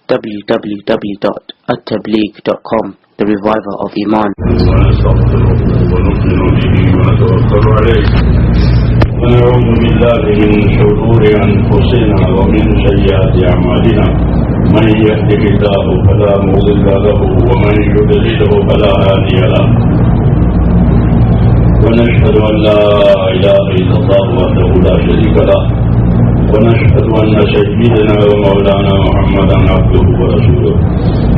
www.attableek.com, the reviver of Iman. ونعوذ بالله من شرور أنفسنا ومن سيئات أعمالنا من يهده الله فلا مضل له ومن يضلله فلا هادي له ونشهد أن لا إله إلا الله وحده لا شريك له ونشهد أن سيدنا ومولانا محمدا عبده ورسوله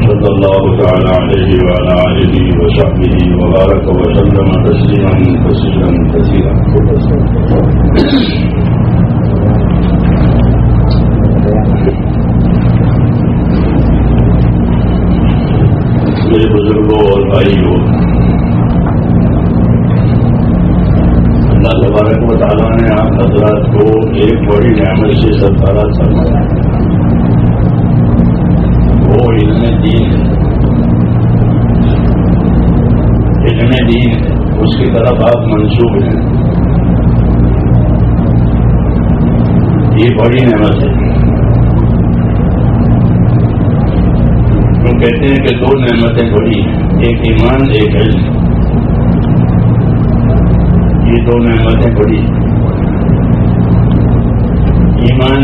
صلى الله تعالى عليه وعلى آله وصحبه وبارك وسلم تسليما كثيرا. میرے بزرگوں اور بھائیوں، اللہ تبارک و تعالیٰ نے آپ حضرات کو ایک بڑی نعمت سے سرفراز فرمایا، وہ علم دین ہے. علم دین ہے، اس کی طرف آپ منسوب ہیں. یہ بڑی نعمت ہے. ہم کہتے ہیں کہ دو نعمتیں بڑی ہیں، ایک ایمان ایک علم. یہ دو نعمتیں بڑی ہیں. ایمان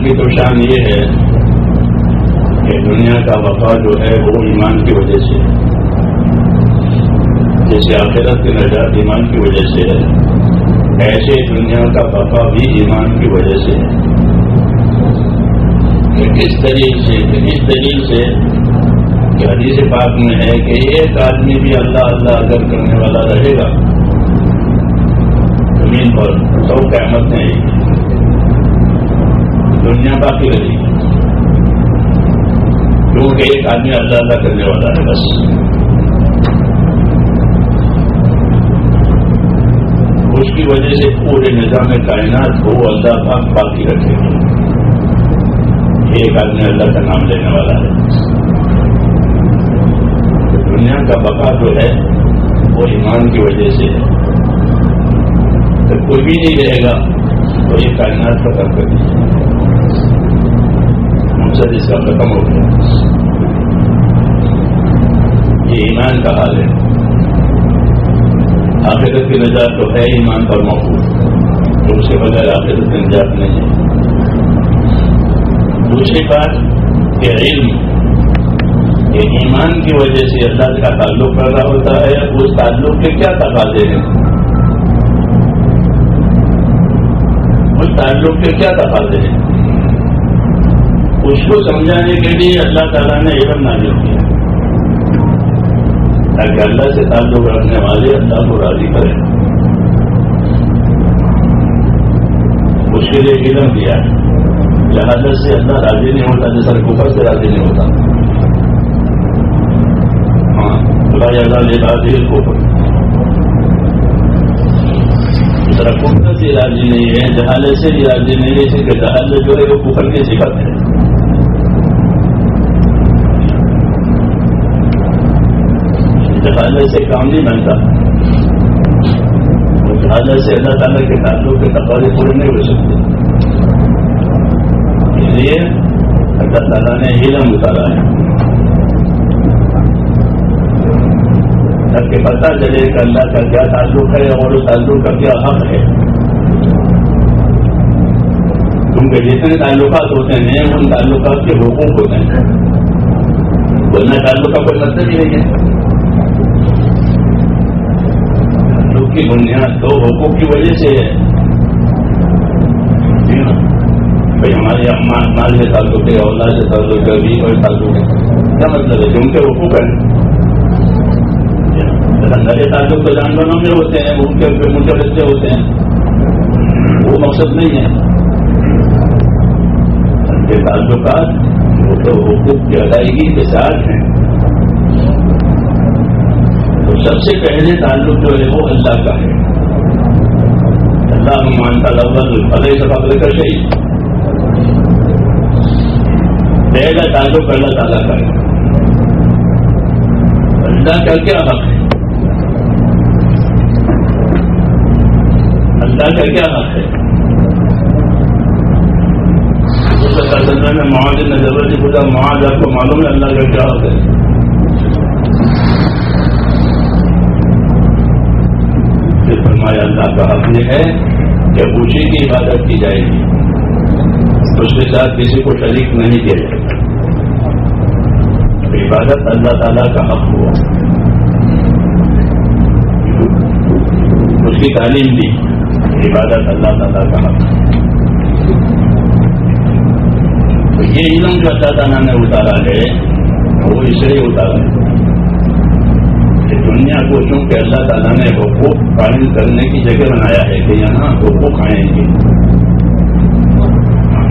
کی تو شان یہ ہے کہ دنیا کا بقا جو ہے وہ ایمان کی وجہ سے ہے. جیسے آخرت کی نجات ایمان کی وجہ سے ہے، ایسے دنیا کا بقا بھی ایمان کی وجہ سے ہے. اس دلیل سے کہ حدیث پاک میں ہے کہ ایک آدمی بھی اللہ اللہ اگر کرنے والا رہے گا زمین پر تو قیامت نہیں آئے گی، دنیا باقی رہے گی، کیونکہ ایک آدمی اللہ اللہ کرنے والا ہے. بس اس کی وجہ سے پورے نظام کائنات کو اللہ پاک باقی رکھے گا. ایک آدمی اللہ کا نام لینے والا ہے. دنیا کا بقا جو ہے وہ ایمان کی وجہ سے ہے. جب کوئی بھی نہیں رہے گا تو یہ کائنات ختم کر دی، مقصد اس کا ختم ہو گیا. یہ ایمان کا حال ہے. آخرت کی نجات تو ہے ایمان پر موقوف، تو اس کے بغیر آخرت کی نجات نہیں ہے. دوسری بات کہ علم ایمان کی وجہ سے اللہ کا تعلق پیدا ہوتا ہے. اس تعلق کے کیا تقاضے ہیں؟ اس تعلق کے کیا تقاضے ہیں؟ اس کو سمجھانے کے لیے اللہ تعالیٰ نے علم نازل کیا تاکہ اللہ سے تعلق رکھنے والے اللہ کو راضی کریں. اس کے لیے علم دیا ہے. جہالت سے اللہ راضی نہیں ہوتا، جیسا کفر سے راضی نہیں ہوتا. خدا کفر ذرا کفر سے راضی نہیں ہے، جہالت سے بھی راضی نہیں ہے، کہ جہالت جو ہے وہ کفر کی صفت ہے. جہالت سے کام نہیں بنتا، جہالت سے اللہ تعالیٰ کے تعلق کے تقاضے پورے نہیں ہو سکتے. اس لیے اللہ تعالیٰ نے علم اتارا ہے تاکہ پتہ چلے کہ اللہ کا کیا تعلق ہے اور اس تعلق کا کیا حق ہے. کیونکہ جتنے تعلقات ہوتے ہیں ان تعلقات کے حقوق ہوتے ہیں، ورنہ تعلق کا کوئی مطلب ہی نہیں ہے. تعلق کی بنیاد دو حقوق کی وجہ سے ہے. ہمارے مال سے تعلق ہے، اولاد سے تعلق ہے، بھی کوئی تعلق ہے. کیا مطلب ہے؟ ان کے حقوق ہیں. نئے تعلق تو جانوروں میں ہوتے ہیں، ان کے بچے ہوتے ہیں، وہ مقصد نہیں ہے. ان کے تعلقات وہ تو حقوق کی ادائیگی کے ساتھ ہیں. تو سب سے پہلے تعلق جو ہے وہ اللہ کا ہے. اللہ مانتا لفظ علیہ سفر کا شہید، پہلا تعلق اللہ تعالیٰ کا ہے. اللہ کا کیا حق ہے؟ اللہ کا کیا حق ہے؟ معاذ نے ضرورت ہی پوچھا معاذ آپ کو معلوم ہے اللہ کا کیا حق ہے؟ پھر فرمایا اللہ کا حق یہ ہے کہ اسی کی عبادت کی جائے گی، اس کے ساتھ کسی کو شریک نہیں کیا جائے گا. عبادت اللہ تعالیٰ کا حق ہوا، اس کی تعلیم دی. عبادت اللہ تعالیٰ کا حق. تو یہ علم جو اللہ تعالیٰ نے اتارا ہے وہ اس لیے اتارا ہے کہ دنیا کو چونکہ اللہ تعالیٰ نے حقوق قائم کرنے کی جگہ بنایا ہے کہ یہاں حقوق آئیں گے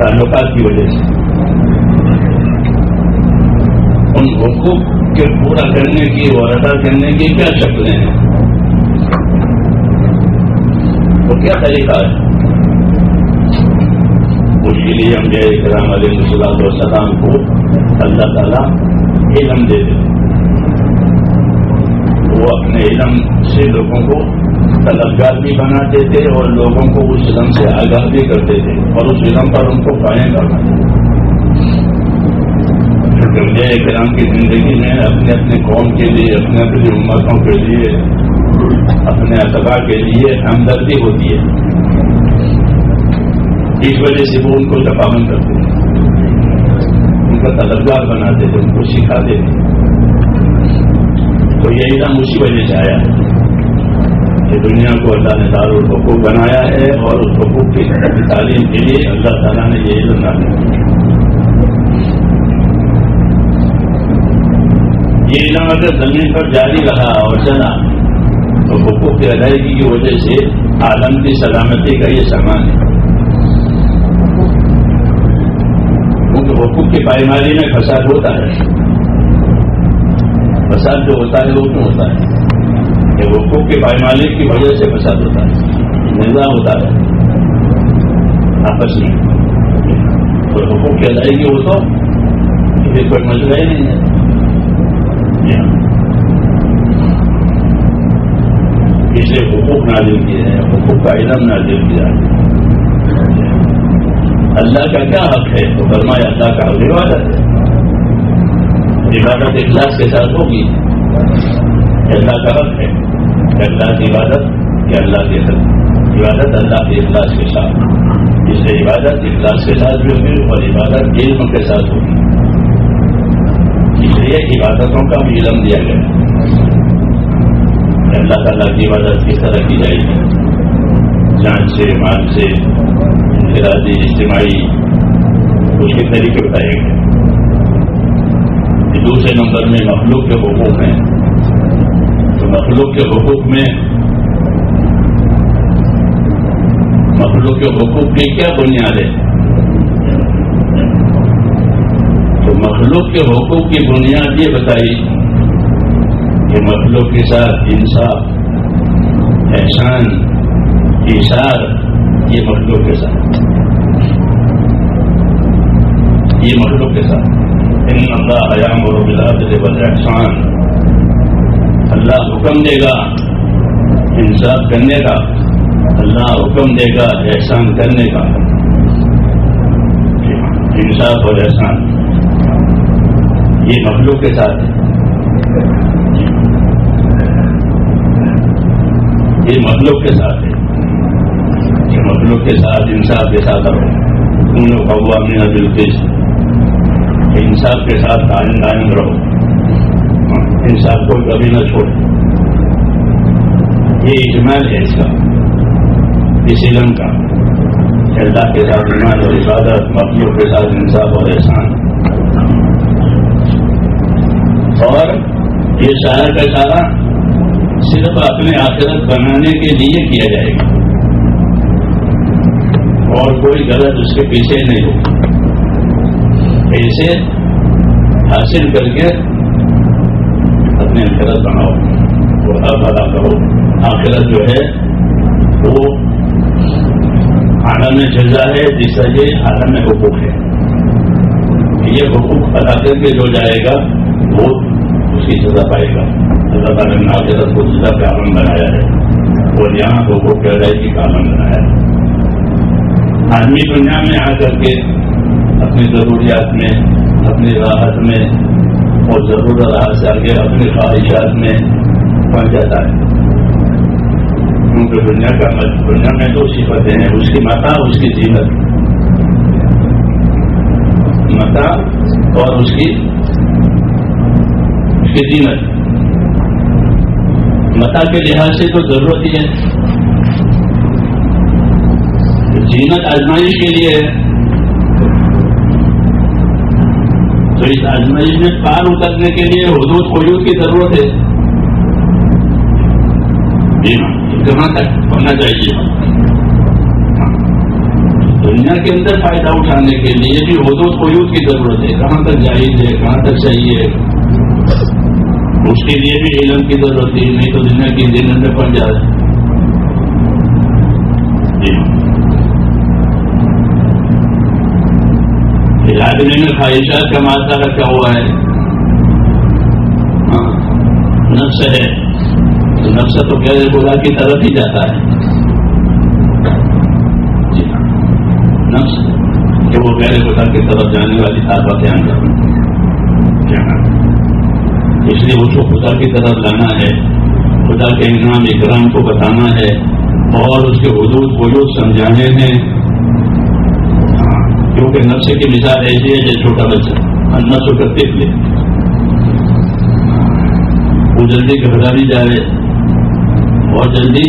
تعلقات کی وجہ سے. ان حقوق کے پورا کرنے کی اور ادا کرنے کی کیا شکلیں ہیں، وہ کیا طریقہ ہے؟ اس کے لیے انبیاء کرام علیہ الصلوۃ والسلام کو اللہ تعالیٰ علم دے دیتے. وہ اپنے علم سے لوگوں کو طلبگار بھی بناتے تھے اور لوگوں کو اس علم سے آگاہ بھی کرتے تھے اور اس علم پر ان کو قائم کرنا تھا. انبیاء کرام کی زندگی میں اپنے اپنے قوم کے لیے، اپنے اپنی امتوں کے لیے، اپنے اتباع کے لیے ہمدردی ہوتی ہے. اس وجہ سے وہ ان کو تفاہم کرتے تھے، ان کا طلبگار بناتے تھے، ان کو سکھاتے تھے. تو یہ علم اسی وجہ سے آیا کہ دنیا کو اللہ نے دارالحقوق بنایا ہے اور اس حقوق کی تعلیم کے لیے اللہ تعالیٰ نے یہ علم نازل کیا. یہ علم اگر زمین پر جاری رہا اور چلا تو حقوق کی ادائیگی کی وجہ سے عالم کی سلامتی کا یہ سامان ہے. کیونکہ حقوق کی پائمالی میں فساد ہوتا ہے. فساد جو ہوتا ہے وہ کیوں ہوتا ہے؟ کہ حقوق کی پائمالی کی وجہ سے فساد ہوتا ہے، نظام ہوتا ہے آپس میں. تو حقوق کی ادائیگی ہو تو یہ کوئی مسئلہ ہی نہیں ہے. اسے حقوق نازل کیے ہیں، حقوق کا علم نازل کیا ہے. اللہ کا کیا حق ہے؟ تو فرمایا اللہ کا حق عبادت ہے. عبادت اخلاص کے ساتھ ہوگی. اللہ کا حق ہے کہ اللہ کی عبادت کہ اللہ کی عبادت اللہ کے اخلاص کے ساتھ. اس سے عبادت اخلاص کے ساتھ بھی ہوگی اور عبادت علم کے ساتھ ہوگی. اس لیے عبادتوں کا بھی علم دیا گیا. اللہ تعالیٰ کی عبادت کس طرح کی جائے گی، جان سے، مال سے، انفرادی، اجتماعی، اس کے طریقے بتائے گئے. دوسرے نمبر میں مخلوق کے حقوق ہیں. تو مخلوق کے حقوق میں مخلوق کے حقوق کی کیا بنیاد ہے؟ تو مخلوق کے حقوق کی بنیاد یہ بتائی کہ مخلوق کے ساتھ انصاف، احسان، ایثار، یہ مخلوق کے ساتھ، یہ مخلوق کے ساتھ. ان اللہ یامر بالعدل والاحسان، اللہ حکم دے گا انصاف کرنے کا، اللہ حکم دے گا احسان کرنے کا. انصاف اور احسان یہ مخلوق کے ساتھ ہے. یہ مخلوق کے ساتھ ہے. یہ مخلوق کے ساتھ انصاف کے ساتھ رہو. تم قوامین بالقسط، انصاف کے ساتھ قائم رہو. انصاف کو کبھی نہ چھوڑ. یہ اجمال ہے اس کا، اس علم کا. اللہ کے ساتھ ایمان اور عبادت، مخلوق کے ساتھ انصاف اور احسان. اور یہ سارا کا سارا صرف اپنے آخرت بنانے کے لیے کیا جائے گا اور کوئی غلط اس کے پیچھے نہیں ہوگا. پیسے حاصل کر کے اپنے آخرت بناؤ اور اب ادا کرو. آخرت جو ہے وہ عالم جزا ہے، جس کا یہ عالم حقوق ہے. یہ حقوق ادا کر کے جو جائے گا وہ اس کی سزا پائے گا. اللہ تعالیٰ نے آخرت کو سزا کا عالم بنایا ہے اور یہاں حقوق کی ادائیگی کا عالم بنایا ہے. آدمی دنیا میں آ کر کے اپنی ضروریات میں، اپنی راحت میں، اور ضرورت راحت سے آگے اپنی خواہشات میں پہنچ جاتا ہے. کیونکہ دنیا میں دو صفتیں ہیں، اس کی متاع، اس کی زینت. متاع اور اس کی زینت. متاع کے لحاظ سے تو ضرورت ہی ہے، زینت آزمائش کے لیے ہے. تو اس آزمائش میں پار اترنے کے لیے حدود قیود کی ضرورت ہے. جی ہاں، کہاں تک ہونا چاہیے؟ دنیا کے اندر فائدہ اٹھانے کے لیے بھی حدود قیود کی ضرورت ہے. کہاں تک جائز ہے، کہاں تک صحیح ہے، اس کے لیے بھی علم کی ضرورت ہے. نہیں تو دنیا کی زینت میں پڑ جائے. جی آدمی میں خواہشات کا مادہ رکھا ہوا ہے. نفس ہے تو نفس تو غیر خدا کی طرف ہی جاتا ہے. جی ہاں، نفس کہ وہ غیر خدا کی طرف جانے والی طاقت ہے اندر. اس لیے اس کو خدا کی طرف لانا ہے، خدا کے انعام اکرام کو بتانا ہے اور اس کے حدود قیود سمجھانے ہیں. کیونکہ نفس کی مثال ایسی ہے جیسے چھوٹا بچہ نفس کو دیکھ لے، وہ جلدی گھبرا بھی جائے اور جلدی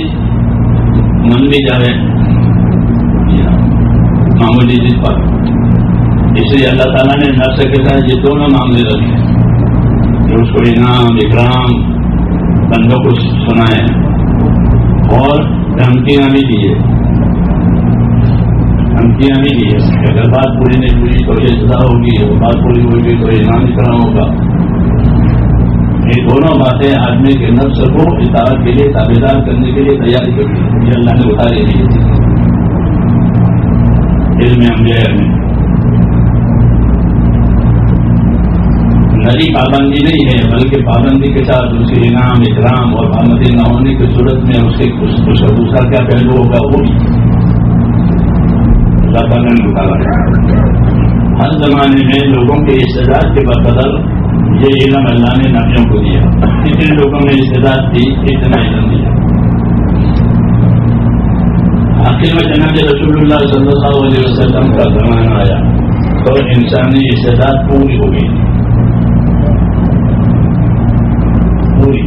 من بھی جائے معمولی چیز پر. اس لیے اللہ تعالیٰ نے نفس کے ساتھ یہ دونوں معاملے رکھے کہ اس کو انعام اکرام بندوں کو سنائے اور دھمکیاں بھی دیے. دھمکیاں بھی دیے کہ اگر بات پوری نہیں ہوئی تو یہ سزا ہوگی، اور بات پوری ہوگی تو انعام اکرام ہوگا. یہ دونوں باتیں آدمی کے نفس کو اطاعت کے لیے تابعدار کرنے کے لیے تیاری کرنی ہے. یہ اللہ نے اتاری دی علم انبیاء میں. نری پابندی نہیں ہے، بلکہ پابندی کے ساتھ اس کے انعام اکرام اور پابندی نہ ہونے کی صورت میں اس کے دوسرا کیا پہلو ہوگا وہ بھی اللہ تعالیٰ نے اتارا. ہر زمانے میں لوگوں کے استعداد کے بدل یہ علم اللہ نے نبیوں کو دیا. جتنے لوگوں میں استعداد تھی اتنا علم دیا. آخر میں جناب رسول اللہ صلی اللہ علیہ وسلم کا زمانہ آیا تو انسانی استعداد پوری ہو گئی. پوری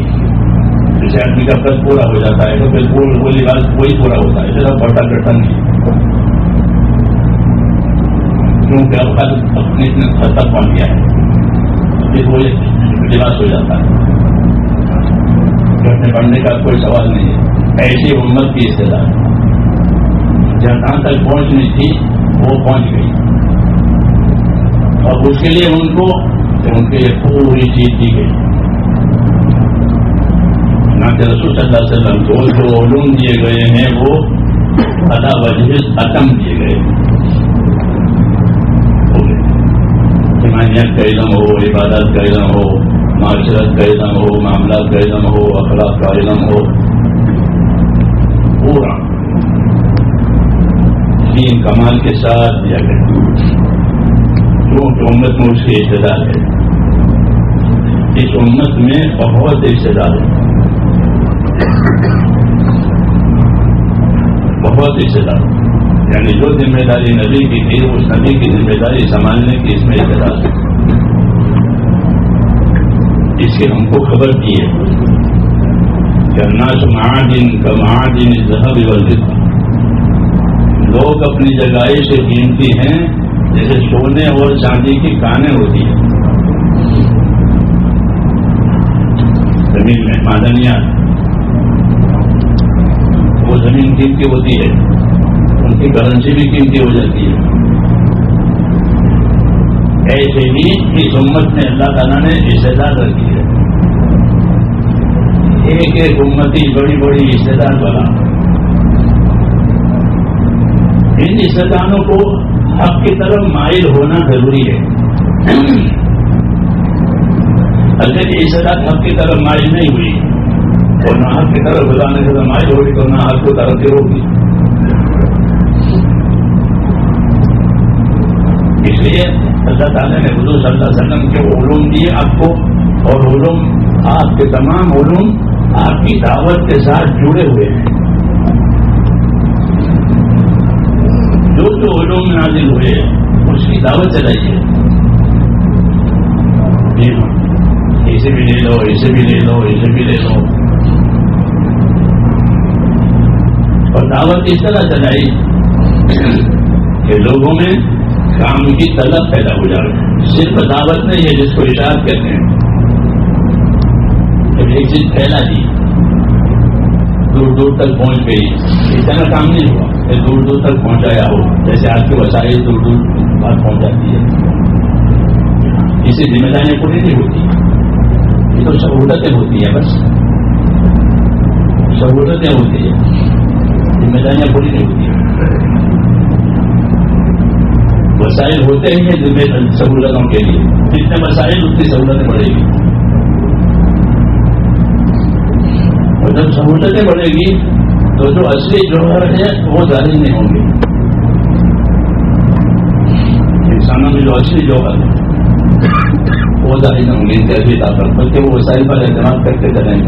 جیسے آدمی کا قد پورا ہو جاتا ہے تو پھر وہ لباس وہی پورا ہوتا ہے، صرف بڑا کٹا نہیں. کیونکہ اب قد اپنے حد تک پہنچ گیا ہے، پھر وہ لباس ہو جاتا ہے. گھٹنے پڑنے کا کوئی سوال نہیں ہے. ایسی امت کی استعداد جہاں تک پہنچنی تھی وہ پہنچ گئی، اور اس کے لیے ان کے لیے پوری چیز دی گئی. رسول صلی اللہ علیہ وسلم کو جو علوم دیے گئے ہیں وہ ادا وجہ ختم دیے گئے. ایمانیت کا علم ہو، عبادت کا علم ہو، معاشرت کا علم ہو، معاملات کا علم ہو، اخلاق کا علم ہو، پورا دین کمال کے ساتھ دیا گیا. کیونکہ امت میں اس کی استعداد ہے. اس امت میں بہت استعداد ہے، بہت استعداد. یعنی جو ذمہ داری نبی کی تھی اس نبی کی ذمہ داری سنبھالنے کی اس میں استعداد ہے. اس کی ہم کو خبر دی ہے کہ الناس معادن کمعادن الذهب والفضة. لوگ اپنی جگہ سے قیمتی ہیں جیسے سونے اور چاندی کی کانیں ہوتی ہیں. زمین میں معدنیات وہ زمین قیمتی ہوتی ہے، ان کی کرنسی بھی قیمتی ہو جاتی ہے. ایسے ہی اس امت میں اللہ تعالیٰ نے استعداد رکھی ہے. ایک ایک امتی بڑی بڑی استعداد والا. ان استعدادوں کو حق کی طرف مائل ہونا ضروری ہے. اگر یہ استعداد حق کی طرف مائل نہیں ہوئی اور نہ حق کی طرف بلانے سے مائل ہوگی تو نہ حق کو طرف سے ہوگی. اس لیے اللہ تعالیٰ نے حضور صلی اللہ علیہ وسلم کے علوم دیے آپ کو، اور علوم آپ کے تمام علوم آپ کی دعوت کے ساتھ جڑے ہوئے ہیں. جو علوم نازل ہوئے اس کی دعوت چلائیے. اسے بھی لے لو، اسے بھی لے لو، اسے بھی لے لو، اور دعوت اس طرح چلائی کہ لوگوں میں کام کی طلب پیدا ہو جائے. صرف دعوت نہیں ہے جس کو اشاعت کہتے ہیں. جب ایک چیز پھیلا دی دور دور تک پہنچ گئی، اتنا کام نہیں ہوا کہ دور دور تک پہنچایا ہو. جیسے آج کے وسائل دور دور بات پہنچ جاتی ہے، اس سے ذمہ داریاں پوری نہیں ہوتی. یہ تو سہولتیں ہوتی ہیں، بس سہولتیں ہوتی ہیں، ذمہ داریاں پوری نہیں ہوتی ہیں. وسائل ہوتے ہی ہیں ذمہ سہولتوں کے لیے. جتنے وسائل اتنی سہولتیں بڑھے گی، اور جب سہولتیں بڑھے گی تو جو اصلی جوہر ہے وہ ظاہر نہیں ہوں گے. انسانوں میں جو اصلی جوہر ہے وہ ظاہر نہیں ہوں گے ان کی اصلی طاقت، بلکہ وہ وسائل پر اعتماد کرتے چلیں گے.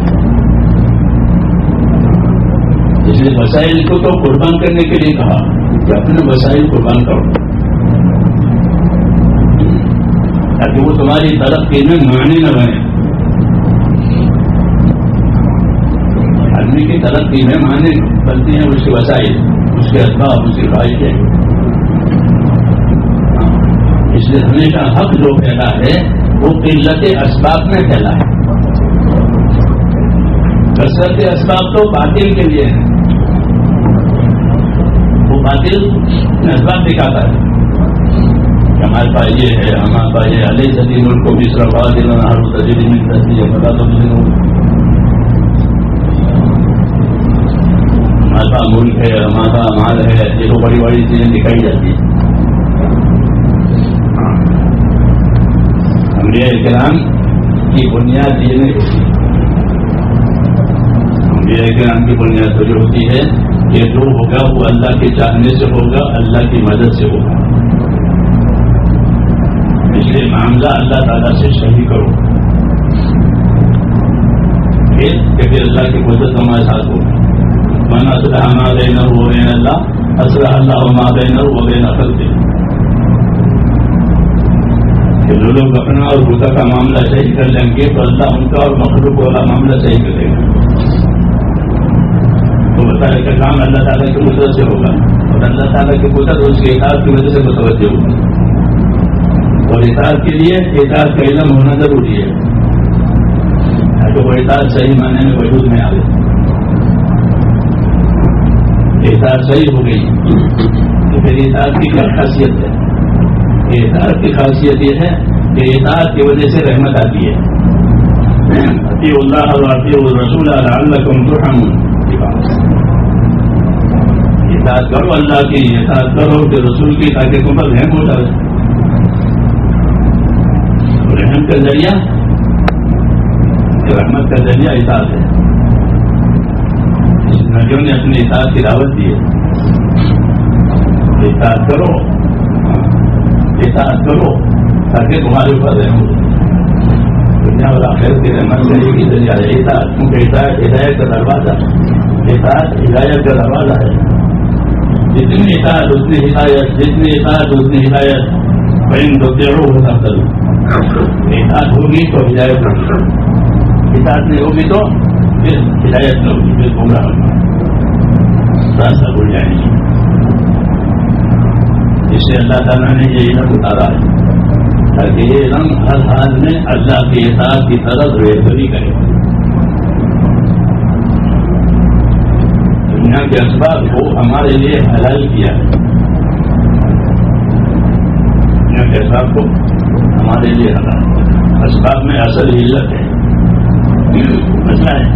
اس لیے وسائل کو تو قربان کرنے کے لیے کہا کہ اپنے وسائل قربان کرو، تاکہ وہ تمہاری ترقی میں معنی نہ بنے. آدمی کی ترقی میں معنی بنتی ہیں اس کے وسائل، اس کے اسباب، اس کی خواہشیں. اس لیے ہمیشہ حق جو پھیلا ہے وہ قلت اسباب میں پھیلا ہے. کثرت اسباب تو باطل کے لیے ہے، وہ باطل اسباب دکھاتا ہے. ہمارے پاس یہ ہے، ہمارے پاس یہ علیہ صدی ملک کو بھی صرف ہر تجری میں کرتی ہے. پتا تو نہیں ہوگا ہمارا ملک ہے، ہمارا مال ہے، یہ تو بڑی بڑی چیزیں دکھائی جاتی ہیں. انبیاء کرام کی بنیاد یہ نہیں ہوتی. انبیاء کرام کی بنیاد تو جو ہوتی ہے کہ جو ہوگا وہ اللہ کے چاہنے سے ہوگا، اللہ کی مدد سے ہوگا. اس لیے معاملہ اللہ تعالیٰ سے صحیح کرو، پھر اللہ کی قدرت ہمارے ساتھ ہوگی. من اصلح ما بینہ وبین اللہ اصلح اللہ ما بینہ وبین خلقہ. کہ جو لوگ اپنا اور خدا کا معاملہ صحیح کر لیں گے تو اللہ ان کا اور مخلوق والا معاملہ صحیح کرے گا. تو بتایا کہ کام اللہ تعالیٰ کی قدرت سے ہوگا، اور اللہ تعالیٰ کی قدرت اس کے اطاعت کی وجہ سے متوجہ ہوگی. اور اطاعت کے لیے اطاعت کا علم ہونا ضروری ہے تاکہ وہ اطاعت صحیح معنی میں وجود میں آئے. اطاعت صحیح ہو گئی تو پھر اطاعت کی کیا خاصیت ہے؟ اطاعت کی خاصیت یہ ہے کہ اطاعت کی وجہ سے رحمت آتی ہے. اطیعوا اللہ واطیعوا الرسول لعلکم ترحمون. اطاعت کرو اللہ کی، اطاعت کرو کہ رسول کی، تاکہ تم پر رحم ہو جائے. رحم کا ذریعہ، رحمت کا ذریعہ اطاعت ہے. نبیوں نے اپنی اطاعت کی دعوت دی ہے. اطاعت کرو، اطاعت کرو تاکہ تمہارے اوپر رحم ہو. دنیا اور آخرت کی رحمت سے ایک ہی ذریعہ ہے اطاعت، کیونکہ اطاعت ہدایت کا دروازہ، اطاعت ہدایت کا دروازہ ہے. جتنی اطاعت اتنی ہدایت، جتنی اطاعت اتنی ہدایت. بہن دو ہوتا کرو، اطاعت ہوگی تو ہدایت ہوگی، اطاعت نہیں ہوگی تو پھر ہدایت نہ ہوگی، پھر گمراہ ہوگا، راستہ بھول جائیں گے. اس سے اللہ تعالیٰ نے یہ علم اتارا ہے تاکہ یہ علم ہر حال میں اللہ کی اطاعت کی طرف رہبری کرے. دنیا کے اسباب کو ہمارے لیے حلال کیا ہے. دنیا کے اسباب کو ہمارے لیے حلال. اسباب میں اصل علت ہے، مسئلہ ہے.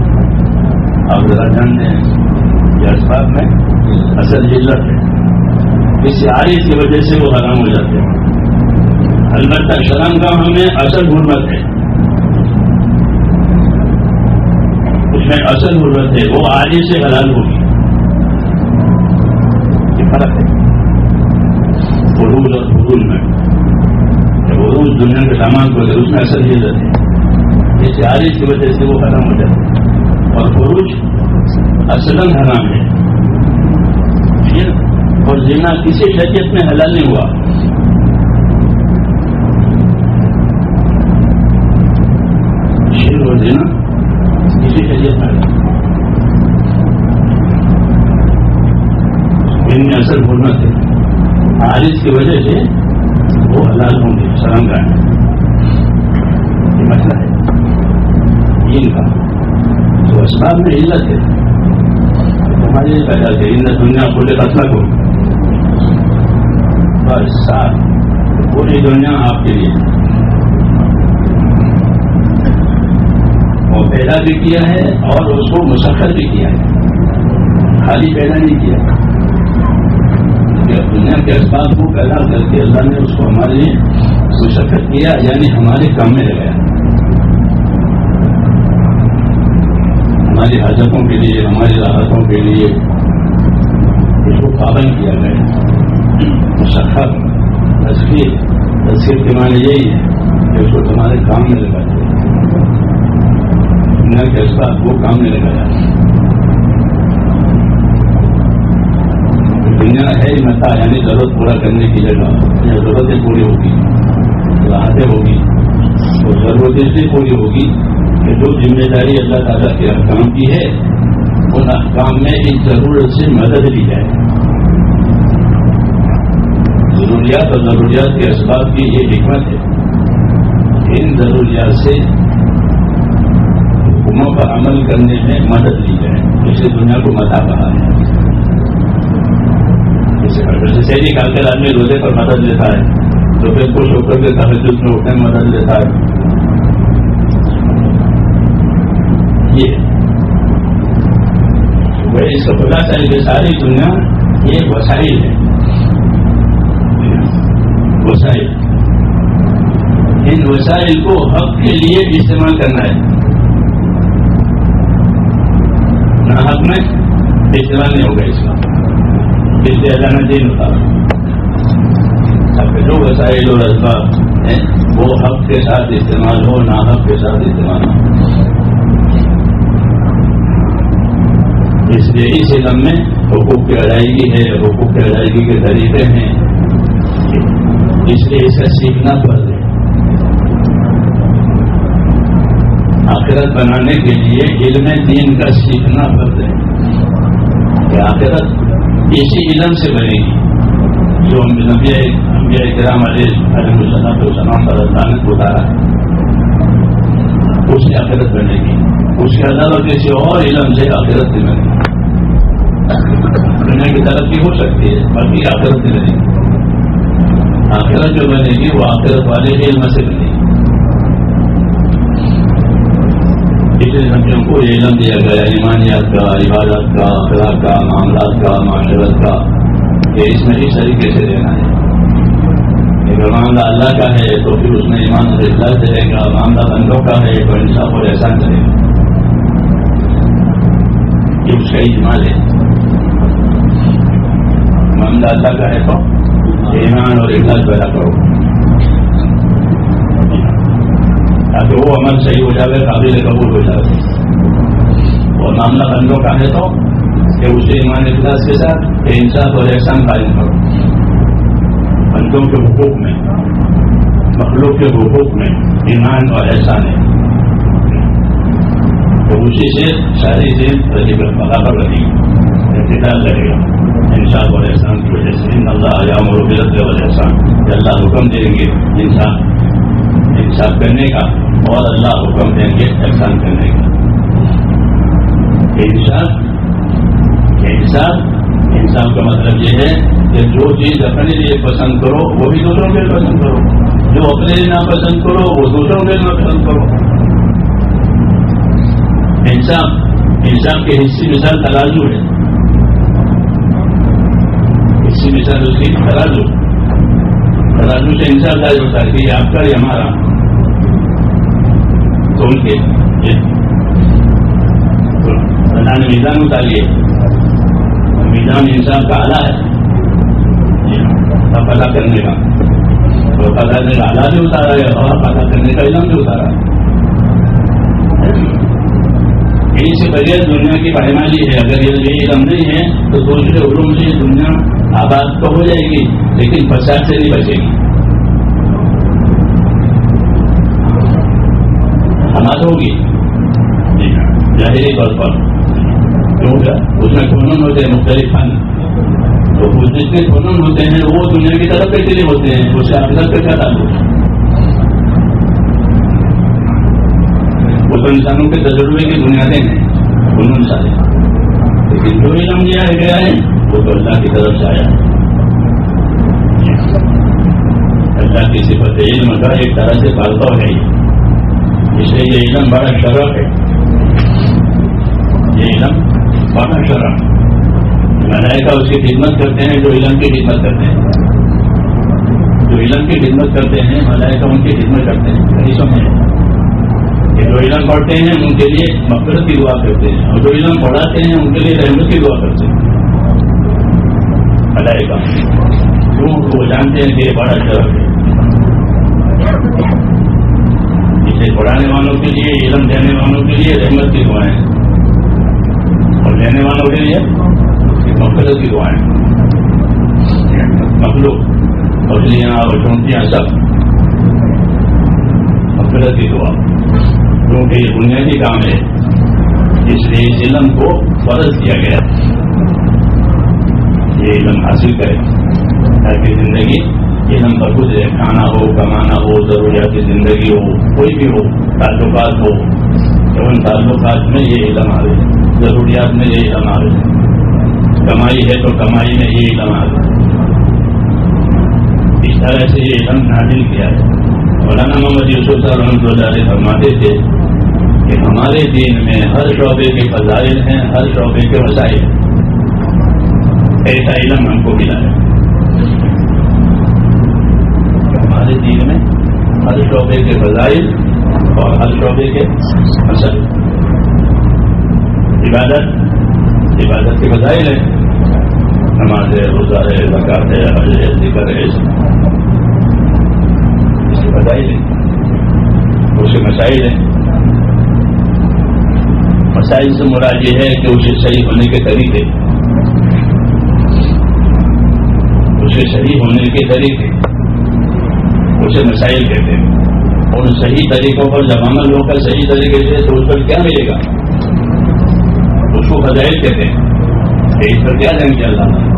آپ ذرا جانتے ہیں کہ اسباب میں اصل علت ہے، کسی عارض کی وجہ سے وہ حرام ہو جاتے ہیں. البتہ شرم کا ہمیں اصل حرمت ہے، اس میں اصل حرمت ہے، وہ عارض سے حلال ہوگی. یہ فرق ہے فروض اور فضول میں. دنیا کے سامان کو اس میں اثر یہ رہتے ہیں، اس عارض کی وجہ سے وہ ختم ہو جاتا ہے. اور خروج اصلاً حرام ہے، اور زنا کسی شریعت میں حلال نہیں ہوا. شرک اور زنا کسی شریعت میں حلال، ان میں اثر حرمت ہے، عارض کی وجہ سے وہ حلال ہوں گے، شرم کا ہے. یہ مسئلہ ہے دین کا. تو اسباب میں علت ہے ہمارے لیے پیدا ہے. ان دنیا کھلے قتل کو بس ساتھ پوری دنیا آپ کے لیے وہ پیدا بھی کیا ہے اور اس کو مسخر بھی کیا ہے، خالی پیدا نہیں کیا. دنیا کے اسباب کو پیدا کر کے اللہ نے اس کو ہمارے لیے مسخر کیا، یعنی ہمارے کام میں لگایا، ہماری حاجتوں کے لیے، ہماری راحتوں کے لیے اس کو پابند کیا گیا. مسخر تذکیر کے معنی یہی ہے کہ اس کو تمہارے کام میں لگا دیا، دنیا کے اسباب کو کام میں لگایا. دنیا ہے متا، یعنی ضرورت پورا کرنے کی جگہ، یا ضرورتیں پوری ہوگی، راحتیں ہوگی، تو ضرورت اس لیے پوری ہوگی کہ جو ذمہ داری اللہ تعالیٰ کے احکام کی ہے ان احکام میں اس ضرورت سے مدد لی جائے. ضروریات اور ضروریات کے اسباب کی یہ حکمت ہے، ان ضروریات سے حکموں پر عمل کرنے میں مدد لی جائے. اسے دنیا کو متا کہا ہے. جیسے ہی کھا کر آدمی روزے پر مدد لیتا ہے تو پھر خوش ہو کر کے تہجد میں اٹھنے میں مدد لیتا ہے. یہ اس کا خلاصہ ہے کہ ساری دنیا یہ وسائل ہے، وسائل. ان وسائل کو حق کے لیے استعمال کرنا ہے، نہ حق میں استعمال نہیں ہوگا. اس کا اس لیے اللہ نے دین اتارا. جو وسائل اور اسباب ہیں وہ حق کے ساتھ استعمال ہو، نہ حق کے ساتھ استعمال ہو. اس لیے اس علم میں حقوق کی ادائیگی ہے، حقوق کی ادائیگی کے طریقے ہیں، اس لیے اسے سیکھنا فرض ہے. آخرت بنانے کے لیے علم دین کا سیکھنا فرض ہے کہ آخرت اسی علم سے بنے گی جو انبیاء کرام علیہ السلام پر اللہ نے اتارا ہے. اس سے آخرت بنے گی، اس کے علاوہ کسی اور علم سے آخرت سے بنے گی. دنیا کی ترقی ہو سکتی ہے، باقی آخرت سے بنے گی. آخرت جو بنے گی وہ آخرت والے علم سے بنے گی. اس لیے کو یہ علم دیا گیا ایمانیات کا، عبادت کا، اخلاق کا، معاملات کا، معاشرت کا، کہ اس میں اس طریقے سے رہنا ہے. اگر معاملہ اللہ کا ہے تو پھر اس میں ایمان اور اخلاص رہے گا. معاملہ بندوں کا ہے تو انصاف اور احسان کرے گا. یہ اس کا اجمال ہے. معاملہ اللہ کا ہے تو ایمان اور اخلاص پیدا کرو تاکہ وہ عمل صحیح ہو جائے، قابل قبول ہو جائے. اور معاملہ بندوں کا ہے تو کہ اسے ایمان اخلاص کے ساتھ انصاف اور احسان قائم کرو. بندوں کے حقوق میں، مخلوق کے حقوق میں ایمان اور احسان ہے تو اسی سے ساری چیز برابر رہے گی، اعتدال رہے گا. انصاف اور احسان کی وجہ سے ان اللہ یامر بالعدل والاحسان، کہ اللہ حکم دیں گے انصاف کرنے کا اور اللہ حکم دیں گے احسان کرنے کا. انصاف کا مطلب یہ ہے کہ جو چیز اپنے لیے پسند کرو وہ بھی دوسروں کے لیے پسند کرو، جو اپنے لیے ناپسند کرو وہ دوسروں کے لیے پسند کرو. انصاف کی حصی مثال ترازو ہے. حصی مثال اس کی ترازو سے انصاف ظاہر ہوتا ہے کہ یہ آپ کا یہ ہمارا. تو ان کے اللہ نے میزان اتاری ہے، میزان انصاف کا آلہ ہے پتا کرنے کا. تو تو اللہ نے اعلیٰ بھی اتارا ہے اور ادا کرنے کا علم بھی اتارا ہے. یہیں سے بغیر دنیا کی پائمالی ہے. اگر یہ علم نہیں ہے تو دوسرے علوم سے دنیا آباد تو ہو جائے گی لیکن فساد سے نہیں بچے گی. ہمارا ہوگی ظاہری طور پر کیونکہ اس میں فنون ہوتے ہیں مختلف فن. تو جتنے فنون ہوتے ہیں وہ دنیا کی طرف کے لیے ہوتے ہیں. اس سے آخرت کا کیا تعلق ہے؟ وہ تو انسانوں کے تجربے کی بنیادیں ہیں فنون سارے. لیکن جو علم دیا گیا ہے وہ تو اللہ کی طرف سے آیا ہے. اللہ کی صفت علم کا ایک طرح سے بالتو ہے. اس لیے یہ علم بڑا شرف ہے. یہ علم بڑا شرف. ملائکہ اس کی خدمت کرتے ہیں جو علم کی خدمت کرتے ہیں. جو علم کی خدمت کرتے ہیں ملائکہ ان کی خدمت کرتے ہیں. نہیں سمجھے کہ جو علم پڑھتے ہیں ان کے لیے مغفرت کی دعا کرتے ہیں اور جو علم پڑھاتے ہیں ان کے لیے رحمت کی دعا کرتے ہیں. ملائکہ کیوں وہ جانتے ہیں کہ یہ بڑا شرف ہے. اسے پڑھانے والوں کے لیے علم دینے والوں کے لیے رحمت کی دعائیں اور لینے والوں کے لیے مغفرت کی دعائیں. مخلوق مچھلیاں اور چونٹیاں سب مغفرت کی دعا کیونکہ یہ بنیادی کام ہے. اس لیے اس علم کو فرض کیا گیا. یہ علم حاصل کرے تاکہ زندگی علم پر گزرے. کھانا ہو کمانا ہو ضروریات کی زندگی ہو کوئی بھی ہو تعلقات ہو تو ان تعلقات میں یہ علم آ رہے. ضروریات میں یہ علم آ رہے. کمائی ہے تو کمائی میں یہ علم آ رہے. اس طرح سے یہ علم نازل کیا ہے. مولانا محمد یوسف صاحب رحمۃ اللہ علیہ فرماتے تھے کہ ہمارے دین میں ہر شعبے کے فضائل ہیں ہر شعبے کے وسائل ہیں. ایسا علم ہم کو ملا ہے. ہمارے دین میں ہر شعبے کے فضائل اور ہر شعبے کے مسائل. عبادت کے فضائل ہیں. نماز ہے روزہ ہے زکات ہے حج ہے ذکر ہے. اس کے فضائل ہیں. اس کے مسائل ہیں. مسائل سے مراد یہ ہے کہ اسے صحیح ہونے کے طریقے اسے صحیح ہونے کے طریقے اسے مسائل کہتے ہیں. اور صحیح طریقوں پر جب عمل ہوگا صحیح طریقے سے تو اس پر کیا ملے گا اس کو فضائل کہتے ہیں. کہ اس پر کیا جائیں گے اللہ تعالیٰ.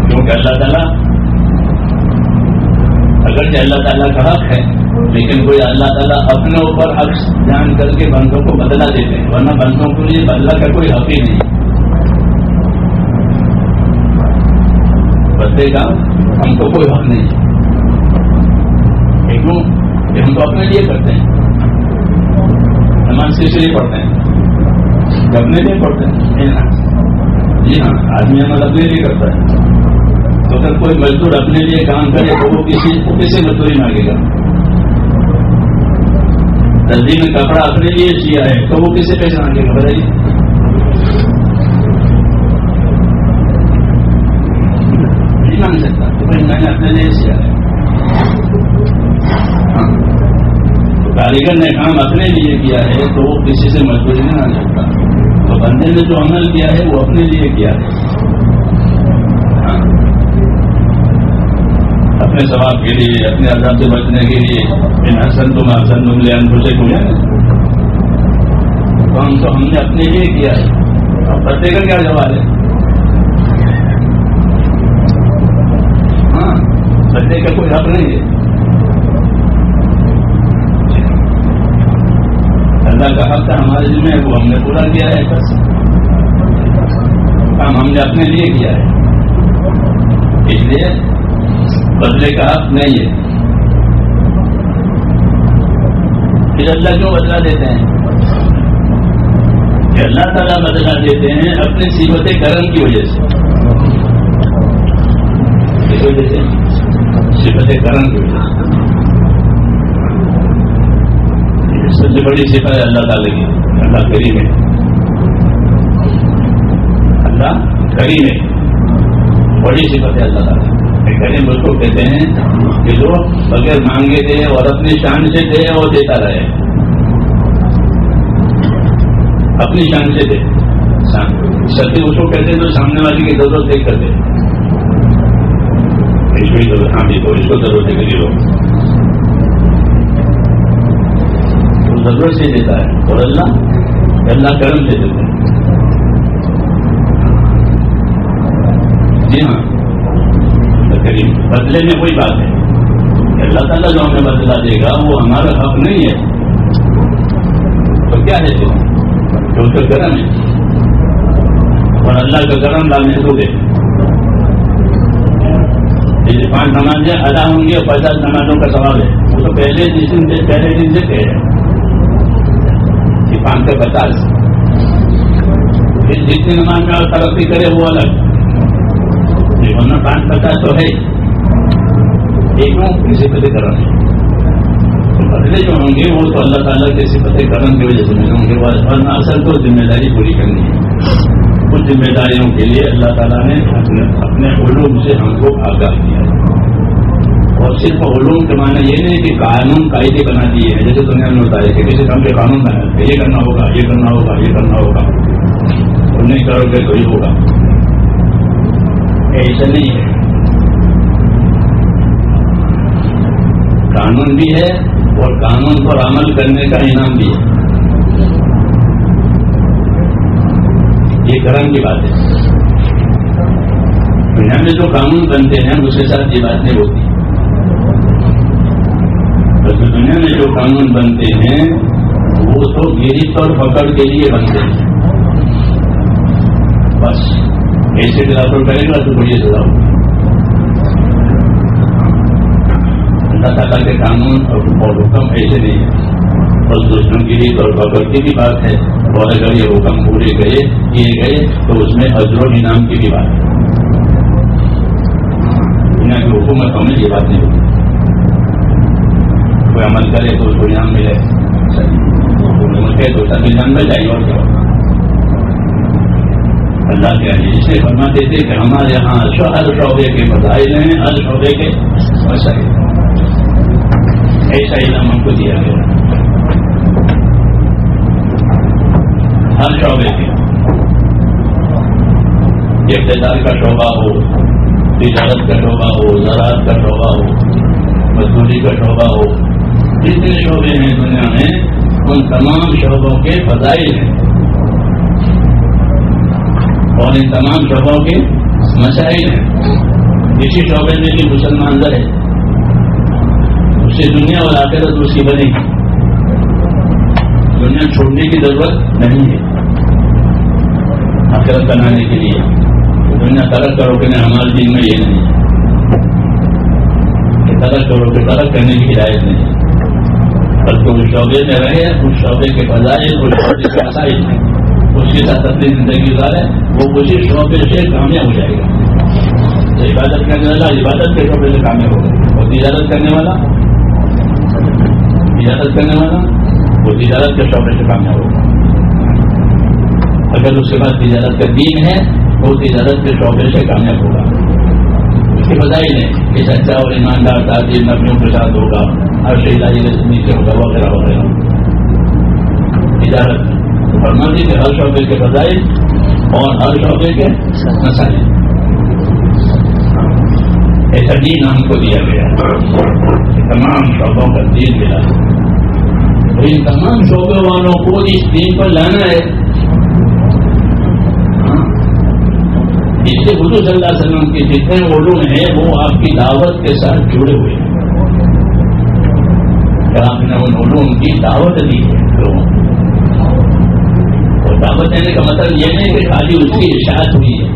کیونکہ اللہ تعالیٰ اگرچہ اللہ تعالیٰ کا حق ہے لیکن کوئی اللہ تعالیٰ اپنے اوپر حق جان کر کے بندوں کو بدلا دیتے ہیں. ورنہ بندوں کے لیے بدلا کا کوئی حق ہی نہیں. بدلے کا ہم کو کوئی حق نہیں. کیوں کہ ہم تو اپنے لیے کرتے ہیں. نماز کس لیے پڑھتے ہیں؟ اپنے لیے پڑھتے ہیں. جی ہاں آدمی عمل اپنے لیے کرتا ہے. تو اگر کوئی مزدور اپنے لیے کام کرے تو وہ کسی مزدوری مانگے گا. درزی میں کپڑا اپنے لیے سیا ہے تو وہ کسے پیسے مانگے گا بتائیے. نہیں مانگ سکتا تو بھائی میں نے اپنے لیے سیا ہے. کاریگر نے کام اپنے لیے کیا ہے تو وہ کسی سے مزدوری نہیں مانگ سکتا. تو بندے نے جو عمل کیا ہے وہ اپنے لیے کیا ہے. اپنے ثواب کے لیے اپنے عذاب سے بچنے کے لیے ان حسن تم حسن تم لے ان سے کھلے کام تو ہم نے اپنے لیے کیا ہے. اب بندے کا کیا جواب ہے؟ ہاں بندے کا کوئی حق نہیں ہے. اللہ کا حق تھا ہمارے ذمہ ہے وہ ہم نے پورا کیا ہے. بس کام ہم نے اپنے لیے کیا ہے. اس لیے بدلے کا حق نہیں ہے. پھر اللہ کیوں بدلا دیتے ہیں؟ کہ اللہ تعالیٰ بدلا دیتے ہیں اپنی صفت کرم کی وجہ سے. اس وجہ سے صفت کرم کی وجہ سے سب سے بڑی صفت ہے اللہ تعالیٰ کی. اللہ کریم ہے. اللہ کریم ہے. بڑی صفت ہے اللہ تعالیٰ. کریم اس کو کہتے ہیں کہ جو بغیر مانگے دے اور اپنی شان سے دے اور دیتا رہے، اپنی شان سے دے. ستی اس کو کہتے ہیں جو سامنے والی کی ضرورت دیکھ کر دے. اس کو ضرورت، ہاں جی تو اس کو ضرورت ہے کہ لوگ ضرورت سے دیتا ہے اور اللہ کرم سے دیتا ہے. جی ہاں کریم بدلے میں کوئی بات ہے. اللہ تعالیٰ جو ہمیں بدلا دے گا وہ ہمارا حق نہیں ہے. تو کیا ہے تو اس کا کرم ہے اور اللہ کا کرم لانے تو دے. 5 نمازیں ادا ہوں گی اور 50 نمازوں کا سوال ہے. وہ تو پہلے دن سے کہہ رہے 5 سے 50. جتنی نماز میں ترقی کرے وہ الگ، ورنہ 5-50 تو ہے ایک صفت کرم. بدلے جو ہوں گے وہ تو اللہ تعالیٰ کے صفت کرم کی وجہ سے ملے ہوں گے. ورنہ اصل تو ذمہ داری پوری کرنی ہے. کچھ ذمہ داریوں کے لیے اللہ تعالیٰ نے اپنے علوم سے ہم کو آگاہ کیا. اور صرف علوم کے معنی یہ نہیں کہ قانون قاعدے بنا دیے ہیں جیسے دنیا میں ہوتا ہے کہ کسی کام کے قانون بنا کہ یہ کرنا ہوگا، یہ کرنا ہوگا، یہ کرنا ہوگا، تم نہیں کرو گے تو یہ ہوگا. ایسا نہیں ہے. قانون بھی ہے اور قانون پر عمل کرنے کا انعام بھی ہے. یہ کرم کی بات ہے. دنیا میں جو قانون بنتے ہیں اس کے ساتھ یہ بات نہیں ہوتی. دنیا میں جو قانون بنتے ہیں وہ تو گرفت اور پکڑ کے لیے بنتے ہیں. بس ایسے خلاف کرے گا تو کوئی سزا ہوگا. اللہ تعالیٰ کے قانون اور حکم ایسے نہیں ہے. بس دوسروں کی گرفت اور پکڑ کی بھی بات ہے. اور اگر یہ حکم پورے کیے گئے تو اس میں اجر و انعام کی بھی بات ہے. دنیا کی حکومتوں میں یہ بات نہیں ہوتی. کوئی عمل کرے تو اس کو انعام ملے، عمل کرے تو سب انعام مل جائے. اور کیا اللہ کے عزیز سے فرماتے تھے کہ ہمارے یہاں ہر شعبے کے فضائل ہیں، ہر شعبے کے مسائل. ایسا انعام ہم کو دیا گیا ہر شعبے کے. اقتدار کا شعبہ ہو، تجارت کا شعبہ ہو، زراعت کا شعبہ ہو، مزدوری کا شعبہ ہو، جتنے شعبے ہیں دنیا میں ان تمام شعبوں کے فضائل ہیں اور ان تمام شعبوں کے مسائل ہیں. اسی شعبے میں بھی مسلمان رہے اس سے دنیا اور آخرت اس کی بنے گی. دنیا چھوڑنے کی ضرورت نہیں ہے آخرت بنانے کے لیے. دنیا ترک کرو کہ نہیں، ہمارے دین میں یہ نہیں کہ ترک کرو کہ ترک کرنے کی ہدایت نہیں. بلکہ اس شعبے میں رہے، اس شعبے کے فضائل، اس شعبے کے مسائل ہیں، اس کے ساتھ اپنی زندگی گزارے، وہ اسی شعبے سے کامیاب ہو جائے گا. عبادت کرنے والا عبادت کے شعبے سے کامیاب ہوگا، اور تجارت کرنے والا وہ تجارت کے شعبے سے کامیاب ہوگا. اگر اس کے بعد تجارت کا دین ہے تو وہ تجارت کے شعبے سے کامیاب ہوگا. اس کے فضائل ہیں کہ سچا اور ایماندار تعلیم نبیوں کے ساتھ ہوگا، ہر شہری نیچے ہوگا، وغیرہ وغیرہ. تجارت فرماتی کہ ہر شعبے کے فضائل اور ہر شعبے کے مسائل. ایسا دین ہم کو دیا گیا ہے، تمام شعبوں کا دین ملا. ان تمام شعبوں والوں کو اس دین پر لانا ہے. اس سے حضور صلی اللہ علیہ وسلم کے جتنے علوم ہیں وہ آپ کی دعوت کے ساتھ جڑے ہوئے ہیں. آپ نے ان علوم کی دعوت دی ہے لوگوں. اور دعوت دینے کا مطلب یہ نہیں کہ خالی اس کی اشاعت ہوئی ہے،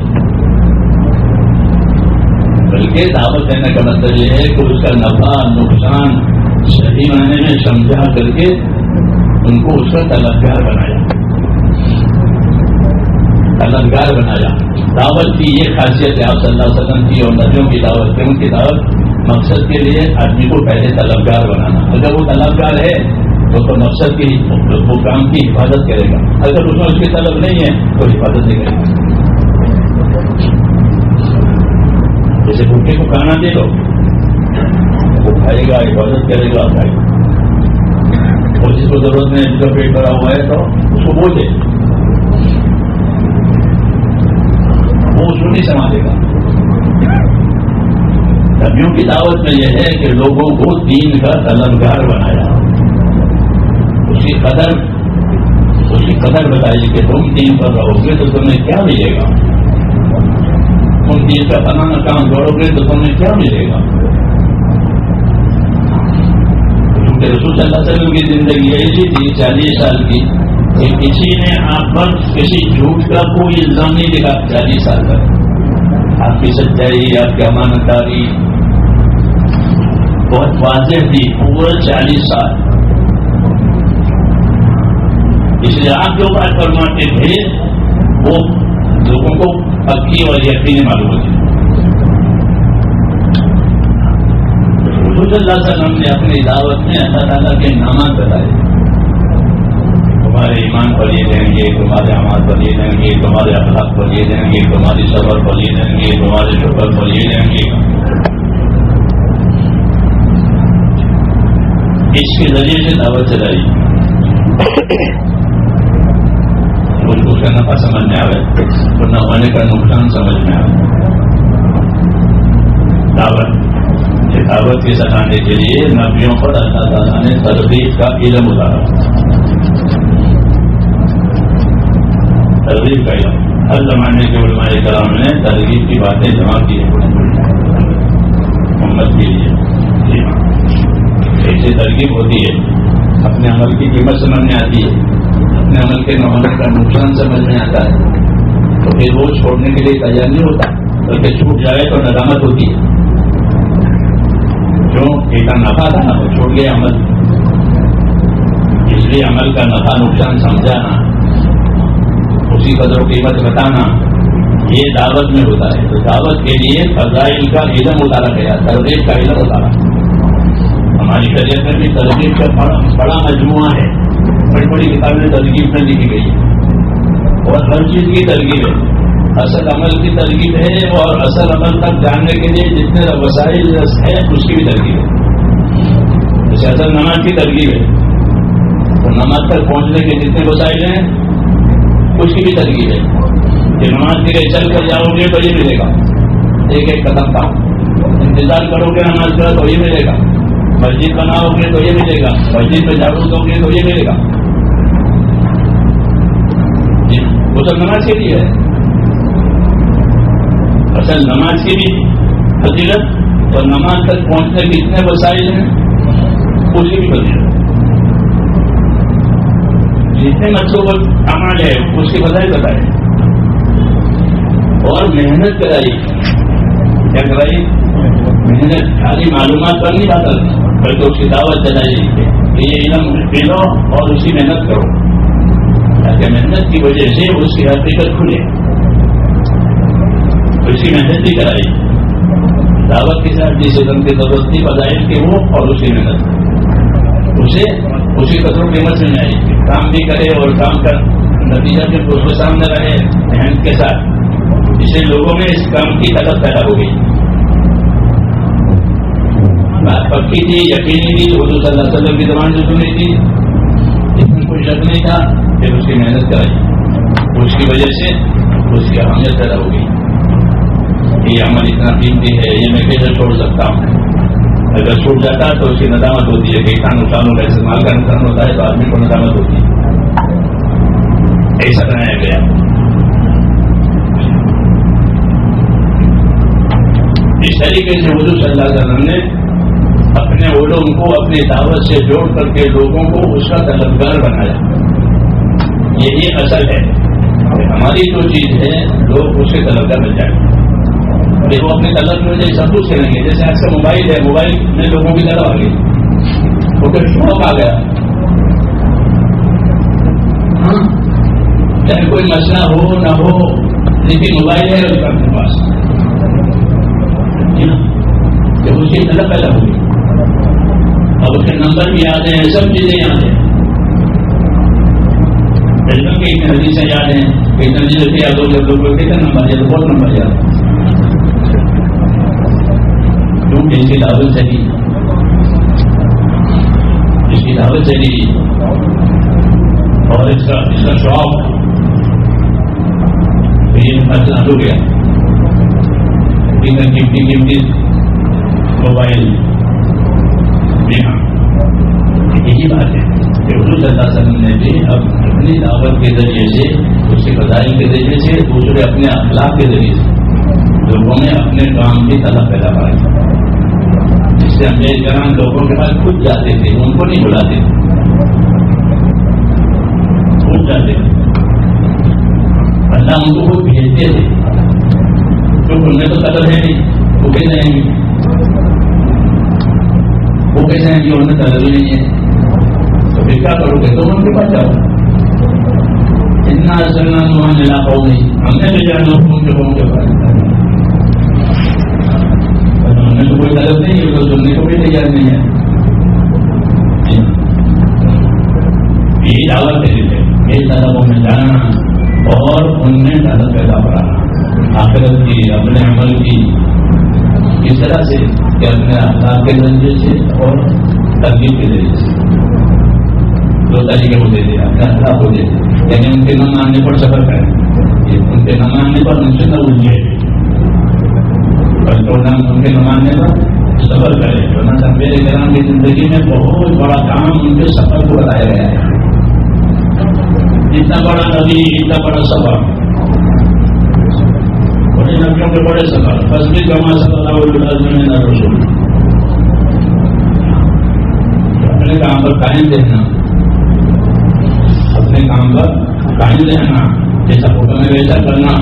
بلکہ دعوت دینے کا مطلب یہ ہے کہ اس کا نفع نقصان صحیح معنی میں سمجھا کر کے ان کو اس کا طلبگار بنایا. دعوت کی یہ خاصیت ہے آپ صلی اللہ علیہ وسلم کی اور نبیوں کی دعوت کی. ان کی دعوت مقصد کے لیے آدمی کو پہلے طلبگار بنانا. اگر وہ طلبگار ہے تو مقصد کی وہ کام کی حفاظت کرے گا. اگر اس میں اس کی طلب نہیں ہے تو حفاظت نہیں کرے گا. جیسے بھوکے کو کھانا دے دو، وہ کھائے گا، عبادت کرے گا، کھائے گا، اور جس کو ضرورت نہیں، جس کا پیٹ بھرا ہوا ہے تو اس کو بول دے، وہ اس کو نہیں سنبھالے گا۔ نبیوں کی دعوت میں یہ ہے کہ لوگوں کو دین کا طلبگار بنایا، اس کی قدر بتائی کہ تم دین پر رہو گے تو تمہیں کیا ملے گا، تم دین کا بنانا کام کرو گے تو تمہیں کیا ملے گا۔ کیونکہ رسول صلی اللہ علیہ وسلم کی زندگی ایسی تھی 40 سال کی کہ کسی نے آپ پر کسی جھوٹ کا کوئی الزام نہیں لگا 40 سال تک۔ آپ کی سچائی، آپ کی امانت داری بہت واضح تھی پورا 40 سال۔ اس لیے آپ جو بات فرماتے تھے وہ لوگوں کو پکی اور یقینی معلوم ہوتی۔ رسول صلی اللہ علیہ وسلم نے اپنی دعوت میں اللہ تعالیٰ کے انعامات بتائے، تمہارے ایمان پر یہ دیں گے، تمہارے اعمال پر یہ دیں گے، تمہارے اخلاق پر یہ دیں گے، تمہاری صبر پر یہ دیں گے، تمہارے شکر پر یہ دیں گے۔ اس کے ذریعے سے دعوت چلائی، اس کا نفع سمجھ میں آئے تو نہ ہونے کا نقصان سمجھ میں آئے۔ دعوت کے سکھانے کے لیے نبیوں پر اللہ تعالیٰ نے ترغیب کا علم اتارا، ترغیب کا علم۔ ہر زمانے کے علماء کرام نے ترغیب کی باتیں جمع کی ہیں امت کے لیے۔ ایسی ترغیب ہوتی ہے، اپنے عمل کی قیمت سمجھ میں آتی ہے، اپنے عمل کے نہ ہونے کا نقصان سمجھ میں آتا ہے، تو پھر وہ چھوڑنے کے لیے تیار نہیں ہوتا، بلکہ چھوٹ جائے تو ندامت ہوتی ہے۔ جو ایک نفع تھا نا وہ چھوڑ گیا عمل، اس لیے عمل کا نفع نقصان سمجھانا، اسی قدر و قیمت بتانا، یہ دعوت میں ہوتا ہے۔ تو دعوت کے لیے فضائل کا علم اتارا گیا، ترغیب کا علم اتارا۔ ہماری شریعت میں بھی ترغیب کا بڑا مجموعہ ہے، بڑی بڑی کتابیں ترغیب میں لکھی گئی ہے، اور ہر چیز کی ترغیب ہے۔ اصل عمل کی ترغیب ہے، اور اصل عمل تک جاننے کے لیے جتنے وسائل ہیں اس کی بھی ترغیب ہے۔ جیسے اصل نماز کی ترغیب ہے تو نماز تک پہنچنے کے جتنے وسائل ہیں اس کی بھی ترغیب ہے کہ نماز کے لیے چل کر جاؤ گے تو یہ ملے گا، ایک ایک قدم کا انتظار کرو گے نماز کا تو یہ ملے گا، مسجد بناؤ گے تو یہ ملے گا، مسجد میں جھاڑو دو گے تو یہ ملے گا۔ وہ سب نماز کے لیے ہے۔ اصل نماز کی بھی فضیلت اور نماز تک پہنچنے کے اتنے وسائل ہیں اس کی بھی فضیلت، جتنے مطلوب اعمال ہے اس کی فضائل بتائے، اور محنت کرائی۔ کیا کرائی؟ محنت خالی معلومات پر نہیں بات کرتی، بلکہ اس کی دعوت چلائی کہ یہ علم لو اور اس کی محنت کرو، تاکہ محنت کی وجہ سے اس کی حقیقت کھلے۔ اس کی محنت بھی کرائی، دعوت کے ساتھ جس علم کی ضرورت تھی فضائل کی وہ اور اس کی محنت، اسے اسی قدر قیمت مل جائے گی، کام بھی کرے اور کام کا نتیجہ بھی اس کے سامنے رہے محنت کے ساتھ، اس سے لوگوں میں اس کام کی طلب پیدا ہو گئی۔ بات پکی تھی، یقینی تھی، حضور صلی اللہ علیہ وسلم کی زبان سے سنی تھی، اس میں کوئی شک نہیں تھا، پھر اس کی محنت کرائی، اس کی وجہ سے اس کی اہمیت پیدا ہو گئی۔ یہ عمل اتنا قیمتی ہے، یہ میں کیسے چھوڑ سکتا ہوں؟ اگر چھوٹ جاتا ہے تو اس کی ندامت ہوتی ہے کہ اتنا نقصان ہوگا، اس مال کا نقصان ہوتا ہے تو آدمی کو ندامت ہوتی ہے۔ ایسا بنایا گیا۔ اس طریقے سے حضور صلی اللہ علیہ وسلم نے اپنے علوم کو اپنی دعوت سے جوڑ کر کے لوگوں کو اس کا طلبگار بنایا۔ یہی اصل ہے کہ ہماری جو چیز ہے لوگ اس کے طلبگار بن جائیں، وہ اپنے طلب میں سب کچھ کریں گے۔ جیسے آج کا موبائل ہے، موبائل میں لوگوں کی طرف آ گئی، وہ پھر شوق آ گیا، چاہے کوئی مسئلہ ہو نہ ہو لیکن موبائل ہے اس کا اپنے پاس، جب اس کی طلب پیدا ہوگی اب اس کے نمبر بھی یاد ہیں، سب چیزیں یاد ہیں، علم کی حدیثیں یاد ہیں، کتنے چیزیں یاد ہو، جب لوگوں کو کتنے نمبر یاد، بہت نمبر یاد ہے۔ کیونکہ اس کی دعوت چلی، اس کی دعوت چلی اور اس کا شوق یہ خرچہ ہو گیا، قیمتی موبائل میں یہی بات ہے کہ حضور صلی اللہ علیہ وسلم نے بھی اپنی دعوت کے ذریعے سے، اس کے فضائل کے ذریعے سے، دوسرے اپنے اخلاق کے ذریعے سے لوگوں میں اپنے کام کی طلب پیدا کرائی، جس سے امیر کرام لوگوں کے پاس خود جاتے تھے، ان کو نہیں بلاتے، خود جاتے تھے، اللہ ان کو خود بھیجتے تھے، کیونکہ ان میں تو قدر ہے نہیں، وہ کیسے آئیں گے، وہ کیسے آئیں گے، ان میں قدر ہی نہیں ہے، تو پھر کیا کرو گے، تم ان کے پاس جاؤ، اتنا اصل علاقہ نہیں، ہم نے بھی جانا ان کے قوم کے پاس، ہم نے تو کوئی طلب نہیں ہے، تو سننے کو بھی تیار نہیں ہے، یہی دعوت ہے، یہ طلبوں میں جانا اور ان میں طلب پیدا کرانا، آخرت کی، اپنے عمل کی، اس طرح سے کہ اپنے اخلاق کے ذریعے سے اور ترغیب کے ذریعے سے دو طریقے کو دیتے، اپنے اخلاق کو دیتے، یعنی ان کے نہ ماننے پر صبر کریں، ان کے نہ ماننے پر ان سے نہ الجھے، ان کے نہ ماننے پر صبر کرے، ورنہ میرے کرام کی زندگی میں بہت بڑا کام ان کے سفر کو بتایا گیا ہے، اتنا بڑا نبی، اتنا بڑا سفر، بڑے نبیوں کے بڑے سفر، بس بھی کما صلی اللہ علیہ وسلم رسول، اپنے کام پر قائم رہنا، اپنے کام پر قائم رہنا، جیسا حکم ہے ویسا کرنا،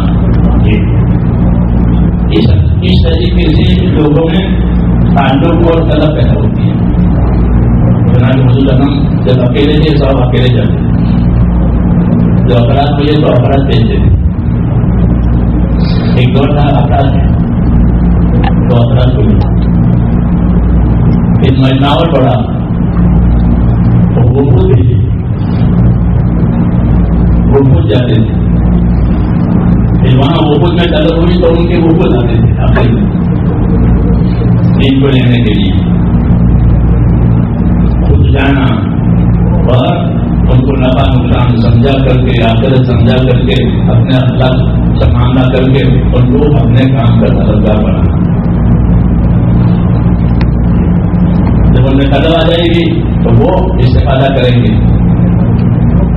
اس طریقے سے لوگوں میں تعلق اور طلب پیدا ہوتی ہے، چنانچہ حضور اکرم جب اکیلے تھے سب اکیلے چلتے، جو افراد ملے تو افراد بھیجتے تھے، ایک دور تھا افراد ہے تو افراد کو ملا، پھر مجمع پڑا تو وہ خود بھیجے، وہ خود جاتے تھے، پھر وہاں وہ خود میں طلب ہوئی تو ان کے وہ خود آتے تھے آخر میں دین کو لینے کے لیے، خود جانا اور ان کو نفع نقصان سمجھا کر کے، آخرت سمجھا کر کے، اپنے اخلاق سنبھالنا کر کے ان کو اپنے کام کا طلبگار بنانا، جب ان میں قدر آ جائے گی تو وہ استفادہ کریں گے،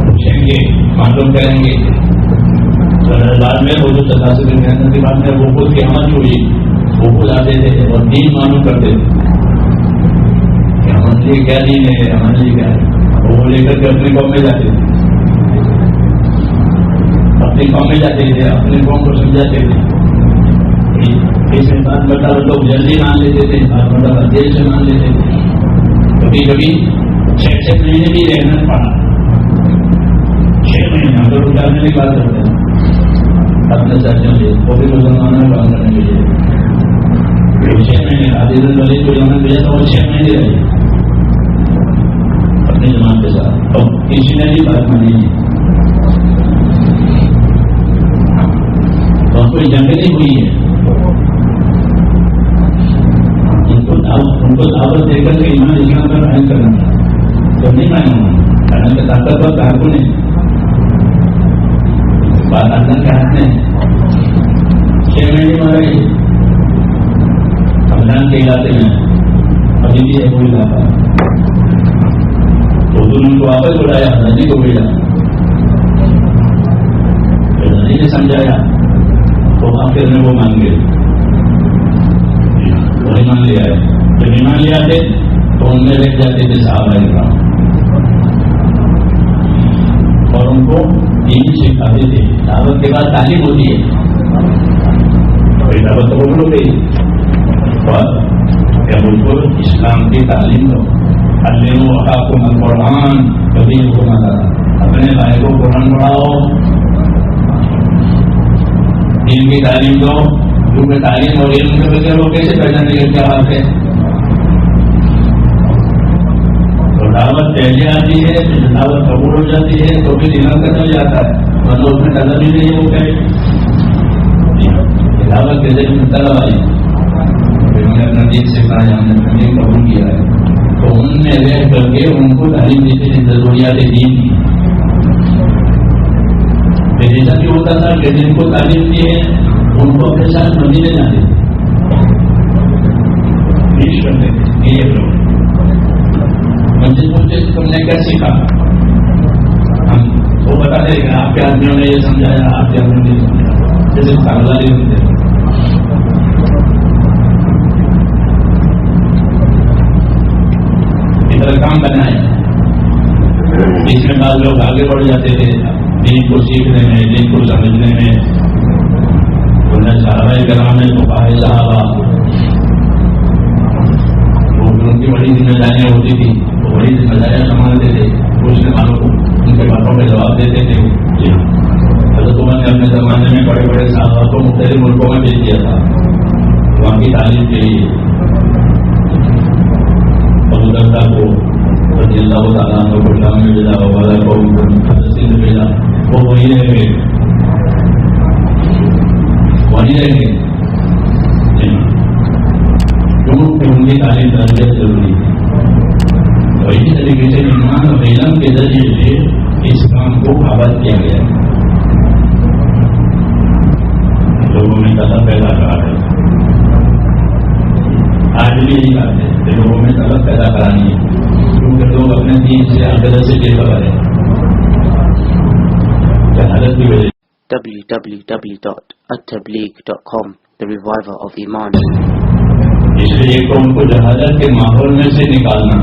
پوچھیں گے، معلوم کریں گے، بعد میں وہ جو تصاصر محنت کی بات ہے وہ خود کی عمل ہوئی، وہ خود آتے تھے اور دین معلوم کرتے تھے کہ ہمارے لیے کیا دین ہے، ہمارے لیے کیا ہے، وہ لے کر کے اپنے قوم میں جاتے تھے، اپنی قوم میں جاتے تھے، اپنے قوم کو سمجھاتے تھے، اس بات بتا لوگ جلدی مان لیتے تھے، بات بتا دیر سے مان لیتے تھے، کبھی کبھی 6 مہینے بھی رہنا پڑا، 6 مہینے ہم لوگ ڈالنے کی بات کرتے ہیں اپنے ساتھیوں سے، وہ بھی مسلمانوں میں کام کرنے کے لیے 6 مہینے عادل الولید کو جانا بھیجا تو وہ 6 مہینے رہے اپنی جماعت کے ساتھ، اور کسی نے بھی بات مانی نہیں، وہاں کوئی جنگ نہیں ہوئی ہے، ان کو دعوت دے کر کے ایمان اسلام کا قائم کرنا تو نہیں مانا، حالانکہ طاقتور کارکن ہے، بات اللہ کے ہاتھ میں 6 مہینے مارے رمضان کے علاقے میں، ابھی بھی ہے کوئی علاقہ، تو ان کو واپس بلایا، نبی کو بھیجا، نبی نے سمجھایا تو آخر میں وہ مان گئے، وہ ایمان لے آئے، جب ایمان لے آتے تو ان میں رہ جاتے تھے صحابہ کرام اور ان کو دین سکھاتے تھے، دعوت کے بعد تعلیم ہوتی ہے، دعوت تو بولو گئی اور کیا بالکل اسلام کی تعلیم دو، اللہ آپ کو قرآن کبھی حکم آتا، اپنے بھائی کو قرآن پڑھاؤ، دین کی تعلیم دو، کیونکہ تعلیم اور علم کے بغیر وہ کیسے پہچانے گا کیا بات ہے، تو دعوت پہلے آتی ہے، دعوت قبول ہو جاتی ہے تو پھر علم کا چل جاتا ہے، مطلب اس میں طلب ہی نہیں وہ کہ دعوت کے ذریعے میں طلب آئی، پھر انہیں اپنا دین سیکھا ہے، ہم نے فیملی قبول کیا ہے، تو ان میں رہ کر کے ان کو تعلیم دیتے تھے ضروریات دین کی. پھر ایسا بھی ہوتا تھا کہ جن کو تعلیم دی ہے ان کو اپنے ساتھ مدینے جاتے تھے، پیش کرتے تھے. یہ لوگ مجھے پوچھتے تم نے کیا سیکھا، ہم وہ بتاتے کہ آپ کے آدمیوں نے یہ سمجھایا، آپ کے آدمیوں نے یہ سمجھایا، جیسے کاغذات ہوتے ہیں. کام بنائے اس میں بعض لوگ آگے بڑھ جاتے تھے دین کو سیکھنے میں، دین کو سمجھنے میں. انہیں صحابہ کرام میں فقہاء صحابہ ان کی بڑی ذمہ داریاں ہوتی تھی، وہ بڑی ذمہ داریاں سنبھالتے تھے، پوچھنے والوں کو ان کے باتوں کا جواب دیتے تھے. جی ہاں، حضرت عمر نے اپنے زمانے میں بڑے بڑے صحابہ کو مختلف ملکوں میں بھیج دیا تھا وہاں کی تعلیم کے لیے. ابوبکر کو رضی اللہ تعالیٰ عنہ کو شام میں بھیجا، عمر کو فلسطین میں بھیجا، وہ وہی رہ گئے، وہی رہ گئے. کیونکہ ان کی تعلیم تربیت ضروری ہے. تو اسی طریقے سے ایمان اور علم کے ذریعے سے اس کام کو آباد کیا گیا ہے. لوگوں میں طلب پیدا کرا ہے، آج بھی یہی بات ہے کہ لوگوں میں طلب پیدا کرانی ہے، کیونکہ لوگ اپنے دین سے عقیدت سے بے خبر ہیں. جہالت کی وجہ www.attableek.com The Reviver of Iman. اس لیے تو ان کو جہالت کے ماحول میں سے نکالنا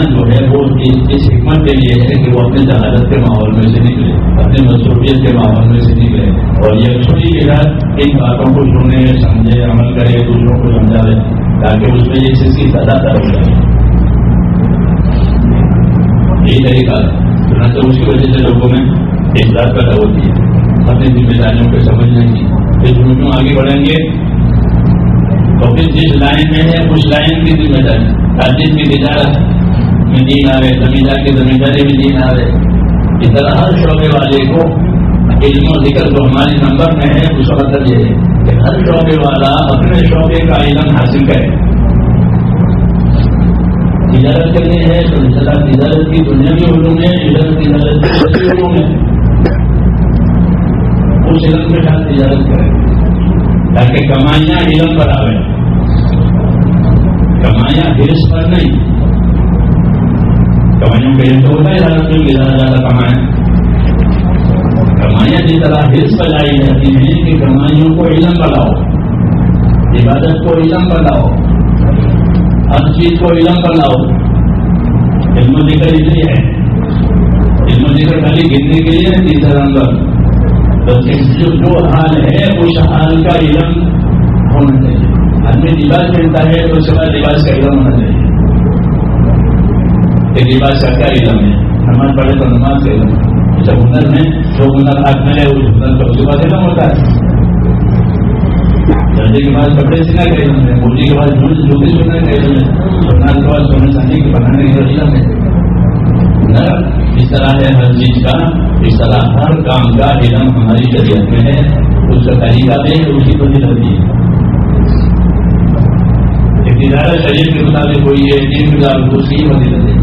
جو ہے وہ اس حکمت کے لیے ہے کہ وہ اپنے جہالت کے ماحول میں سے نکلے، اپنے مصروفیت کے ماحول میں سے نکلے، اور یکسوئی کے ساتھ ان باتوں کو سنے، سمجھے، عمل کرے، دوسروں کو سمجھائے، تاکہ اس میں یہ چیز کی زیادہ ہو جائے. یہی طریقہ ہے، تو اس کی وجہ سے لوگوں میں ایک بات پیدا ہوتی ہے اپنی ذمہ داریوں کو سمجھنے کی. پھر جو آگے بڑھیں گے تو پھر جس لائن میں ہے اس لائن کی ذمہ داری، تعلیم کی تجارت میں دین آ رہے، زمیندار کی زمینداری میں دین آ رہے. اس طرح ہر شعبے والے کو علم و ذکر جو ہمارے نمبر میں ہے اس کا مطلب یہ ہے کہ ہر شعبے والا اپنے شعبے کا علم حاصل کرے. تجارت کرنی ہے تو انشاءاللہ تجارت کی دنیاوی علوم ہے، علم تجارت کی علوم ہے، اس علم کے ساتھ تجارت کرے تاکہ کمائیاں علم پر آئے، کمائیاں حرص پر نہیں. کمائیوں کا علم تو ہوتا ہے زیادہ زیادہ کمائیں، کمائیاں جس طرح حرص پر لائی جاتی ہیں کہ کمائیوں کو علم پر لاؤ، عبادت کو علم پر لاؤ، ہر چیز کو علم پر لاؤ. علم و ذکر اس لیے ہے، علم و ذکر خالی گرنے کے لیے تیسرا نمبر، بلکہ جو حال ہے اس حال کا علم ہونا چاہیے. آدمی لباس پہنتا ہے تو اس کے بعد لباس کا علم ہونا چاہیے کہ لباس کا کیا علم ہے. نماز پڑھے تو نماز کا علم، جب ہنر میں جو ہنر ہاتھ میں ہے اس ہنر کا اس کے بعد علم ہوتا ہے. درجے کے بعد کپڑے سینا کا علم ہے، موجی کے بعد جوتی سونے کا علم ہے، سونا کے بعد سونے چاندی کے بنانے کا علم ہے. ہنر اس طرح ہے ہر چیز کا، اس طرح ہر کام کا علم ہماری شریعت میں ہے، اس کا طریقہ بھی ہے، اسی کو ہوتی ہے. تجارت شریعت کے مطابق ہوئی ہے، دین کے مطابق اس کی فضیلت ہے،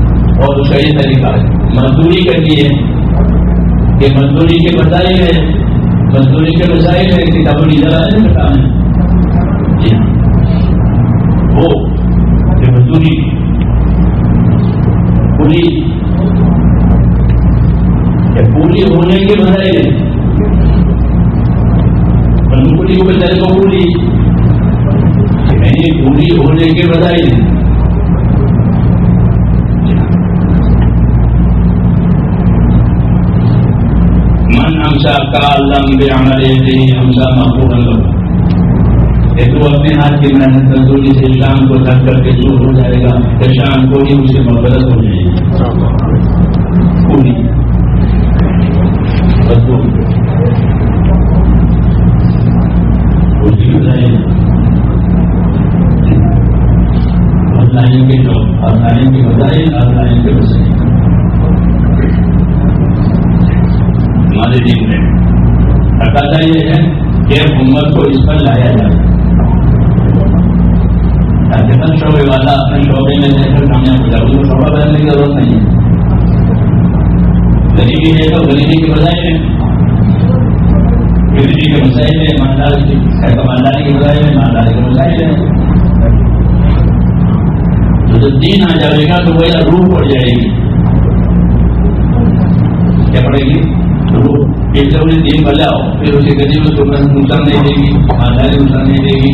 اور اس کا یہ طریقہ ہے. مزدوری کرنی ہے کہ مزدوری کے مسائل ہے، مزدوری کے مسائل ہے، کتاب الاجارہ نہیں بتا ہے. جی ہاں، وہ کہ مزدوری پوری ہونے کے مسائل ہے. پوری کو بچارے کو پوری پوری ہونے کے مسائل ہیں. من امسا کا علم بے عمل امسا محبوب اللہ، تو اپنے ہاتھ کی محنت مزدوری سے شام کو تھک کر کے شروع ہو جائے گا تو شام کو ہی اسے مغفرت ہو جائے گی. پوری لائن کے جو لائن کے مسائل اور لائن کے مسائل ہمارے دین میں تقاضا یہ ہے کہ امت کو اس پر لایا جائے تاکہ ہر شعبے والا اپنے شعبے میں رہ کر کامیاب ہو جائے. اس کو شعبہ بدلنے کی ضرورت نہیں ہے. غریبی ہے تو غریبی کے بجائے غریبی کے مسائل ہے، ایمانداری کے بجائے ایمانداری کے مسائل ہے. تو جب دین آ جائے گا تو وہ روح پڑ جائے گی. کیا پڑے گی؟ روح. ایک جب دین بجاؤ پھر اسے غریب اس کو نقصان نہیں دے گی، ایمانداری نقصان نہیں دے گی.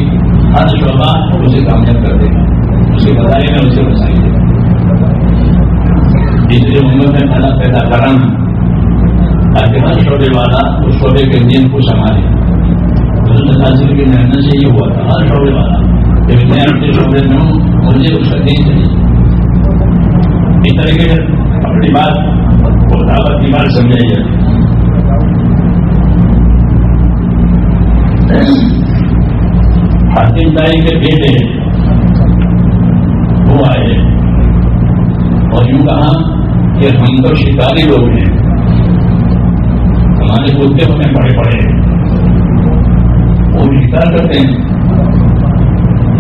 ہر شعبہ اسے کامیاب کر دے گا، اسے بتائے گا، اسے بچائے گا. اس لیے امت میں خلا پیدا کرانا تاکہ ہر شعبے والا اس شعبے کے دین کو سنبھالے. حاصل کی محنت سے یہ ہوا تھا. ہر شعبے والا میں اپنے شعبے میں ہوں، مجھے اس کا دین چاہیے. اس طریقے سے اپنی بات کو دعوت کی بات سمجھائی جائے. حاتم طائی کے بیٹے وہ آئے اور یوں کہا کہ ہم تو شکاری لوگ ہیں، ہمارے کتے ہمیں بڑے پڑے ہیں، وہ شکار کرتے ہیں.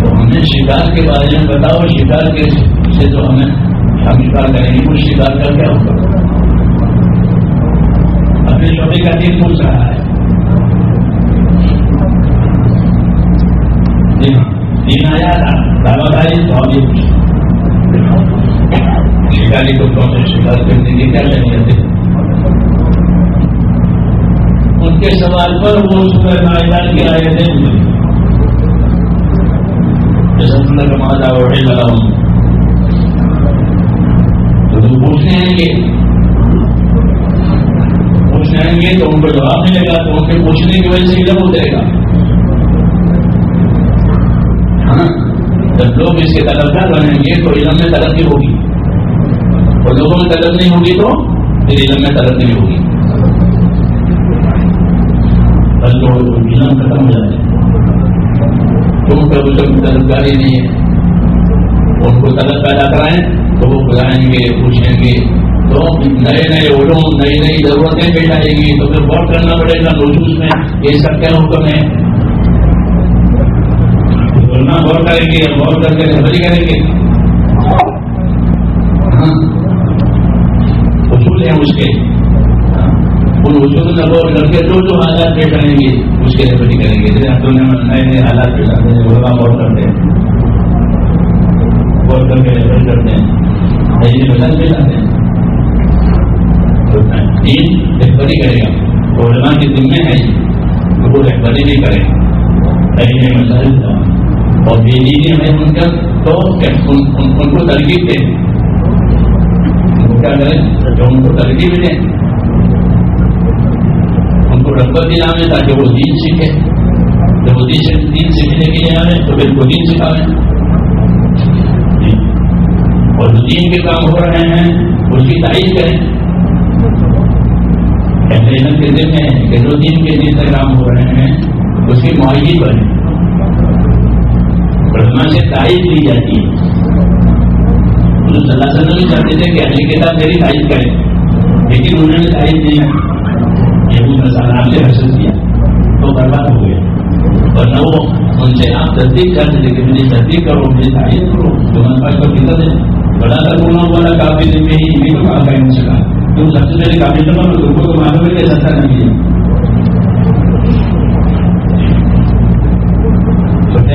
تو ہمیں شکار کے بارے میں بتاؤ، شکار کے سے تو ہم شکار کریں گے. کچھ شکار کا کیا ہوگا؟ اپنے شعبے کا دین پوچھ رہا ہے. دین آیا تھا، دعوت آئی تو ہم یہ پوچھیں شکاری کو کون سے شکار کرنے کی کیا شریعت ہے. ان کے سوال پر وہ سورہ مائدہ کی آیتیں گزری. جیسا اللہ کا مادا وحی لگا ہوں تو پوچھنے آئیں گے تو ان کو جواب ملے گا، تو ان کے پوچھنے کی وجہ سے علم ہو جائے گا. جب لوگ اس کے طلبگار بنیں گے تو علم میں ترقی ہوگی، اور لوگوں میں طلب نہیں ہوگی تو پھر علم میں ترقی نہیں ہوگی. بس تو علم ختم ہو جائے. کیونکہ وہ سب طلبگاری نہیں ہے. ان کو طلب پیدا کرائیں تو وہ بلائیں گے، پوچھیں گے، تو نئے نئے علوم، نئی نئی ضرورتیں پیش آئیں گی. تو پھر غور کرنا پڑے گا نصوص میں یہ سب کیا حکم ہے. غور کریں گے، غور کر کے رہبری کریں گے. اصول ہیں اس کے، ان اصول میں غور کر کے جو حالات پیش آئیں گے اس کے رہبری کریں گے. جیسے ہم نئے نئے حالات پیش آتے ہیں، غور کرتے ہیں، غور کر کے رہبری کرتے ہیں، نئی مسائل پیش آتے ہیں. دین رہبری کرے گا، علماء کی ذمہ ہے وہ رہبری بھی کریں، نئی نئی مسائل اور بے دینی ہے ان کا تو ان کو ترغیب دیں. کیا کریں؟ جو ان کو ترغیب دیں، ان کو رغبت دلائیں تاکہ وہ دین سیکھے. جب وہ دین سیکھنے کے لیے آئیں تو پھر کو دین سکھائیں. اور جو دین کے کام ہو رہے ہیں اس کی تائید کریں. علم کے دن ہے کہ جو دین کے دن سے کام ہو رہے ہیں اس کی معاہدی بنے. علماء سے تائید لی جاتی ہے. حضور صلی اللہ علیہ وسلم بھی چاہتے تھے کہ اہل کتاب میری تائید کریں، لیکن انہوں نے تائید دیا. یہود نصارہ آپ سے حسد کیا تو برباد ہو گئے. ورنہ وہ ان سے آپ تصدیق کرتے تھے کہ میری تصدیق کرو، میری تائید کرو. جو میں پاس پر کتاب ہے بڑا ترکونا والا کافی دن میں ہی بھی تو کہا کہ ان سے کہا تم سب سے پہلے کافی نہ کرو، تم کو تو معلوم ہے کہ سچا نہیں ہے.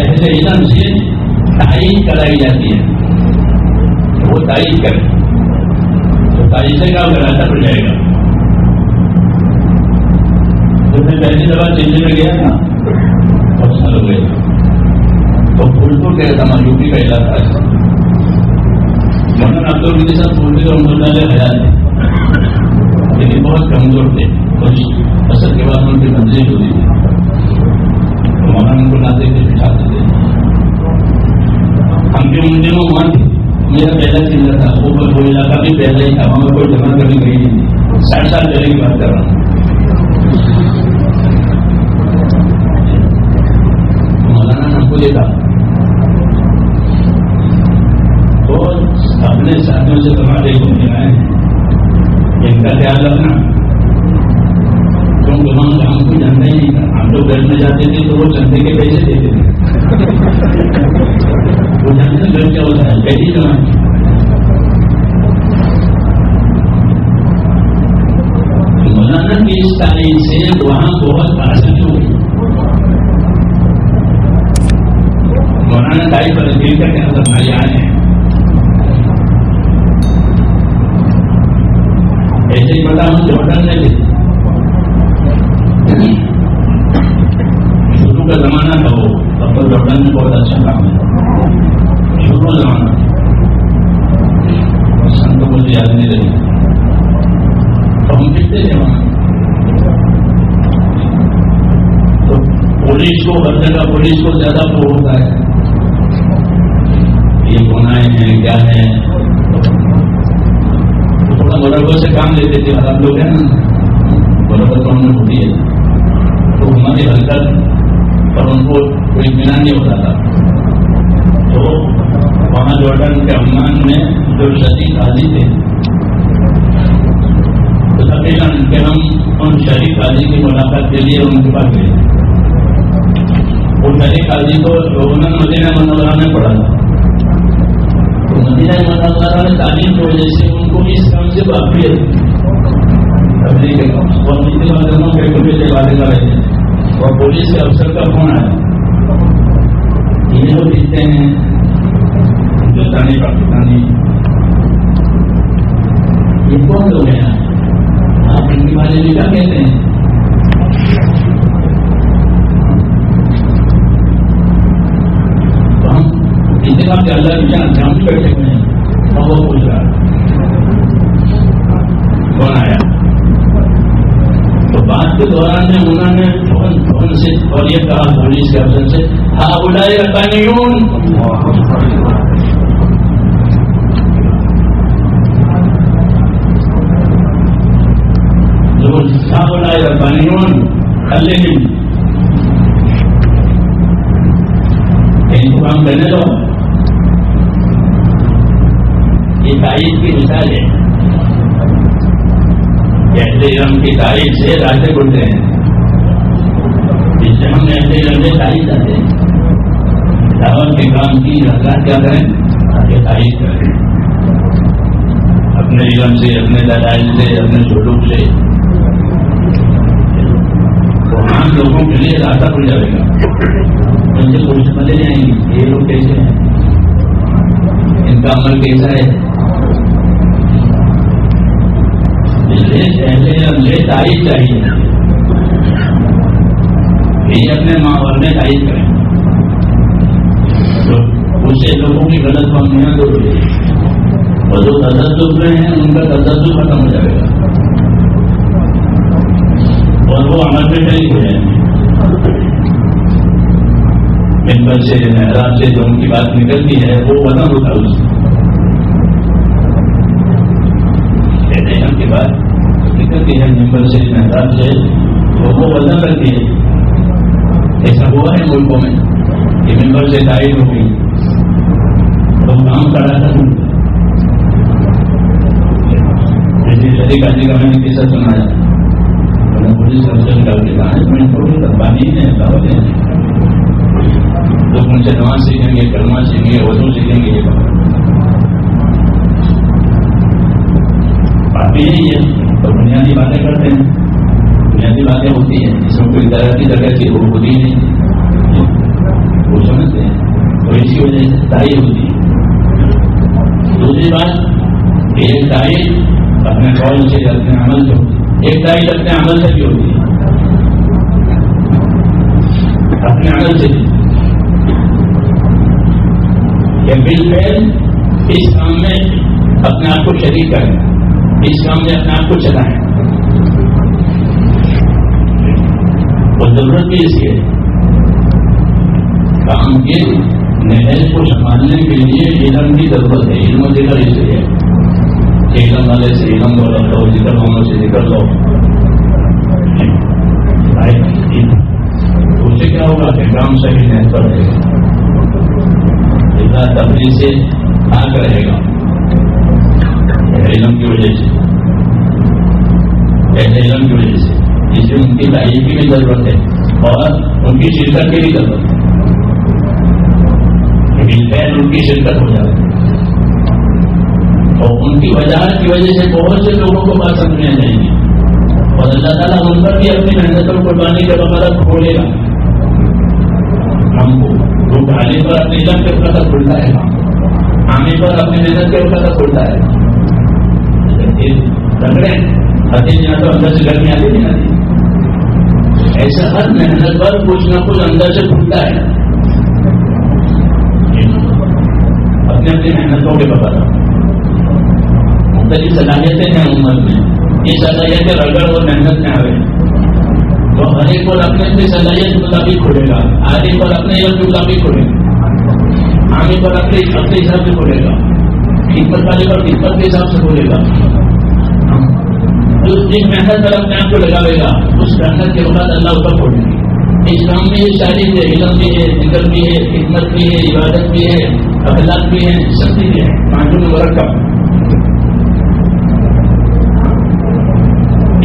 ایسے علم سے تائید کرائی جاتی ہے. وہ تائید کرے تو تائید سے کام کراتا پڑ جائے گا. جب میں پہلی دفعہ دلی میں گیا تھا بہت سال ہو گئے تو پھولپور کے تمام یو پی کا علاقہ ہے. مولانا عبدالغنی صاحب پھولپور کے رحمۃ اللہ علیہ حیات تھے لیکن بہت کمزور تھے. اثر کے بعد ان کی منزل ہوتی تھی. مولانا ان کو لاتے تھے، بٹھاتے تھے. ہم بھی ان دنوں وہاں تھے. میرا پہلا چیزا تھا اوپر وہ علاقہ بھی پہلا ہی تھا، وہاں کوئی جمع کرنے گئی نہیں تھی. 60 سال پہلے کی بات کر رہا ہوں. مولانا ہم کو دیتا تو اپنے ساتھیوں سے تمہارے گھومنے آئے ان کا خیال رکھنا. کیونکہ ہم کو جانتا ہی نہیں تھا. لوگ گھر میں جاتے تھے تو وہ چندے کے پیسے دیتے تھے. وہ جانتے ہیں گھر کیا ہوتا ہے پہلی زمانے. مولانا کی اس تعلیم سے وہاں بہت آسانی ہو گئی. مولانا دائی پر دل کا کیا بھائی آئے ہیں ایسے ہی بتا ہوں جارڈن میں تھے. شروع کا زمانہ تھا وہ تب تو جارڈن میں بہت اچھا کام ہے. شروع زمانہ سن تو مجھے یاد نہیں رہی. ہم کتنے تھے وہاں تو پولیس کو ہر جگہ پولیس کو زیادہ وہ ہوتا ہے یہ گناہیں ہیں کیا ہے. تھوڑا برابر سے کام لیتے تھے. آپ لوگ ہیں نا برابر کام میں ہوتی ہے تو ہماری حرکت اور ان کو کوئی اطمینان نہیں ہوتا تھا. تو وہاں جارڈن کے عمان میں جو شریک قاضی تھے تو تقریباً کہ ہم ان شریک قاضی کی ملاقات کے لیے ان کے پاس گئے. وہ شریک قاضی کو انہوں نے مدینہ منورہ میں پڑھا تھا. تو مدینہ منورہ میں تعلیم کی وجہ سے ان کو اس کام سے واقفیت اور باتیں کر رہے تھے اور پولیس کے افسر کا فون آیا. یہ لوگ لکھتے ہیں ہندوستانی پاکستانی یہ کون لوگ ہیں آپ ان کے بارے میں کیا کہتے ہیں. تو ہم انتخاب کے اللہ کی جان ہم بیٹھے ہوئے ہیں اور وہ پوچھ رہا کون آیا. تو بات کے دوران میں انہوں نے فون سے اور یہ کہا پولیس کے افسر سے ہاں بلائے ربانیون ہاں بلائے ربانیون لیکن کہیں تو کام کرنے دو. یہ تائید کی مثال ہے. اہل علم کی تاریخ سے راستے کھلتے ہیں جس سے ہم اہل علم میں تاریخ آتے ہیں. دعوت کے کام کی حضرات کیا کریں آگے تاریخ کریں اپنے علم سے اپنے دلائل سے اپنے سلوک سے. تو عام لوگوں کے لیے راستہ کھل جائے گا. ان سے کچھ سمجھ جائیں گی یہ لوگ کیسے ہیں ان کا عمل کیسا ہے. پہلے تاریخ چاہیے یہ اپنے ماحول میں تاریخ کریں تو اس سے لوگوں کی غلط فہمیاں دور ہو جائے گی اور جو تجزب میں ہیں ان کا تجزب ختم ہو جائے گا اور وہ عمل میں شریک ہو جائیں گے. ممبر سے محراب سے جو ان کی بات نکلتی ہے وہ ختم ہوتا ہے. اس کی بات نکلتی ہے ممبر سے محراب سے وہ وزن کرتی ہے. ایسا ہوا ہے ملکوں میں کہ ممبر سے دائر ہو گئی تو کام کرا تھا. جیسے شریک قاضی کا میں نے کیسا سنایا پولیس افسر ڈال کے کہا میں تھوڑی تربانی ہے دعوت ہے لوگ ان سے نماز سیکھیں گے کلمہ سیکھیں گے وضو سیکھیں گے. یہ بات بھی نہیں ہے تو بنیادی باتیں کرتے ہیں. بنیادی باتیں ہوتی ہیں اس میں کوئی طرح کی جگہ کی وہ ہوتی نہیں وہ سمجھتے ہیں تو اس کی وجہ سے تاریخ ہوتی ہے. دوسری بات ایک تاریخ اپنے قول سے اپنے عمل سے ہوتی ہے. ایک تاریخ اپنے عمل سے بھی ہوتی ہے اپنے عمل سے یا بالفعل اس کام میں اپنے آپ کو شریک کریں اس کام میں اپنے آپ کو چلائیں. اور ضرورت بھی اس کے کام کے نہج کو سنبھالنے کے لیے علم کی ضرورت ہے. علم و ذکر اس لیے علم والے سے علم بولو لو ذکر والوں سے ذکر لو. اس سے کیا ہوگا کہ کام صحیح نہج پر رہے گا اتنا تفریح سے آگ رہے گا علم کی وجہ سے علم کی وجہ سے جسے ان کی تعریف کی بھی ضرورت ہے. اور ان کی شرکت کی بھی ضرورت ہے، بالفعل ان کی شرکت ہو جائے تو ان کی وجاہت کی وجہ سے بہت سے لوگوں کو بات سمجھ میں جائیں گی، اور اللہ تعالیٰ ان پر بھی اپنی محنت اور قربانی کے بغیر کھولے گا ہم کو، جو ڈھالے پر اپنے علم کے اوپر کھلتا ہے، حامی پر اپنی محنت کے اوپر کھلتا ہے، رگڑے آتے نہیں آتے اندر سے گرمی آتی نہیں آتی، ایسا ہر محنت پر کچھ نہ کچھ اندر سے کھلتا ہے اپنی اپنی محنتوں کے بغیر۔ مختلف صلاحیتیں ہیں امت میں، یہ صلاحیتیں رگڑ اور محنت میں آئے تو ہر ایک پر اپنے اپنی صلاحیت کے مطابق کھولے گا، آدمی پر اپنے علم کے مطابق کھولے گا، عامی پر اپنے حساب سے کھولے گا، خدمت والے پر خدمت کے حساب سے کھولے گا، جو جس محنت پر اپنے آپ کو لگاوے گا اس محنت کے بعد اللہ اس پر کھولے گی۔ اسلام میں یہ ساری ہے، علم بھی ہے، ذکر بھی ہے، خدمت بھی ہے، عبادت بھی ہے، اخلاق بھی ہے، سب چیزیں ہیں، پانچوں میں مرکب،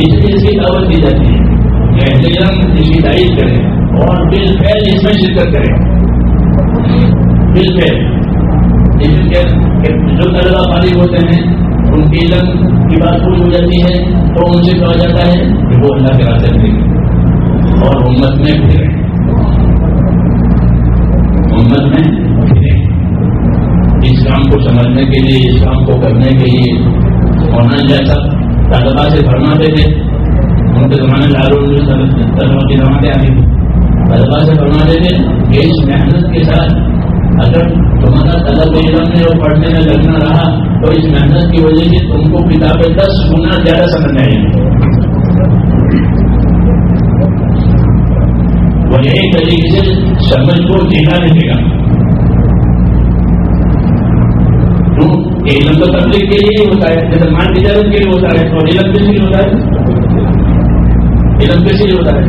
اس لیے اس کی دعوت دی جاتی ہے کہ اہل علم اس کی تائید کرے اور بالفعل اس میں شرکت کرے، بالفعل جو طلبہ فارغ ہوتے ہیں ان کی علم کی بات پوری ہو جاتی ہے تو ان سے کہا جاتا ہے کہ وہ اللہ کے راستے میں اور امت میں پھرے، امت میں پھرے، اس کام کو سمجھنے کے لیے، اس کام کو کرنے کے لیے ہونا جیسا طلبا سے فرماتے تھے، ان کے زمانے طلبا کی زمانے آتی تھی، طلبا سے فرماتے تھے کہ اس محنت کے ساتھ اگر تمہارا طلب علم میں اور پڑھنے میں لگنا رہا تو اس محنت کی وجہ سے تم کو کتابیں 10 گنا زیادہ سمجھ میں آئیں گی، وہ ایک طریقے سے سمجھ کو جینا رہے گا، علم تو تبلیغ کے لیے ہوتا ہے، جیسے مال تجارت کے لیے ہوتا ہے، اور علم کس لیے ہوتا ہے؟ علم کس لیے ہوتا ہے؟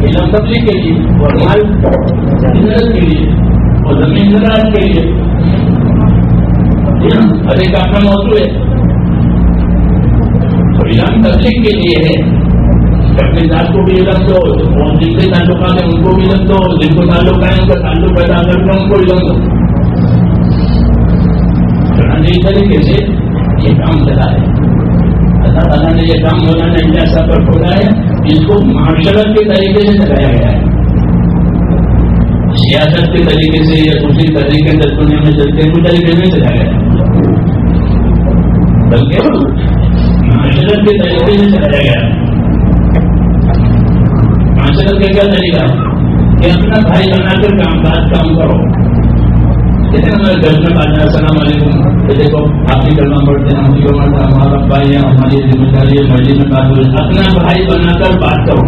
علم تبلیغ کے لیے، اور مال تجارت کے لیے، اور زمین زراعت کے لیے، ہر ایک اپنا موضوع ہے، اور علم تبلیغ کے لیے ہے، اپنے ذات کو بھی علم دو، اور جن سے تعلقات ہیں ان کو بھی علم دو، جن کو تعلق ہے ان کا تعلق پیدا کر کے ان کو علم دو، اس طریقے سے یہ کام چلا ہے، اللہ تعالیٰ نے یہ کام مولانا اجازہ پر کھولا ہے، اس کو معاشرت کے طریقے سے چلایا گیا ہے، سیاست کے طریقے سے یا دوسری طریقے سے دنیا میں چلتے ہیں کوئی طریقے سے چلایا گیا ہے، بلکہ معاشرت کے طریقے سے چلایا گیا ہے۔ معاشرت کا کیا طریقہ ہے کہ اپنا بھائی بنا کر کام کرو، جیسے ہمارے گھر میں بات ہے السلام علیکم، دیکھو آپ بھی کلمہ پڑھتے ہیں، ہم بھی کلمہ پڑھتے ہیں، ہمارا بھائی ہے، ہماری ذمہ داری ہے مسجد میں بات کرو، اپنا بھائی بنا کر بات کرو،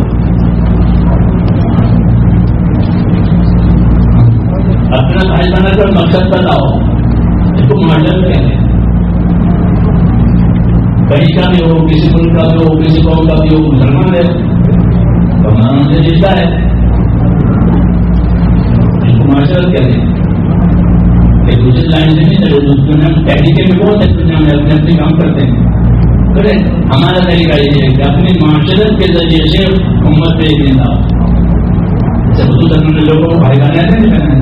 اپنا بھائی بنا کر مقصد بتاؤ، اس کو معاشرت کہتے ہیں، کہیں کا بھی ہو، کسی ملک کا بھی ہو، کسی قوم کا بھی ہو، مسلمان ہے تو ہمارا سے رشتہ ہے، اس کو معاشرت کہتے ہیں۔ دوسری لائن سے نہیں چلے، دنیا میں تحریکیں بھی بہت ہے، دنیا میں اپنے اپنے کام کرتے ہیں، ہمارا طریقہ یہ ہے کہ اپنی معاشرت کے ذریعے سے امت پہ دین لاؤ، جیسے حضور نے لوگوں کو بھائی بنایا تھا، نہیں بنایا،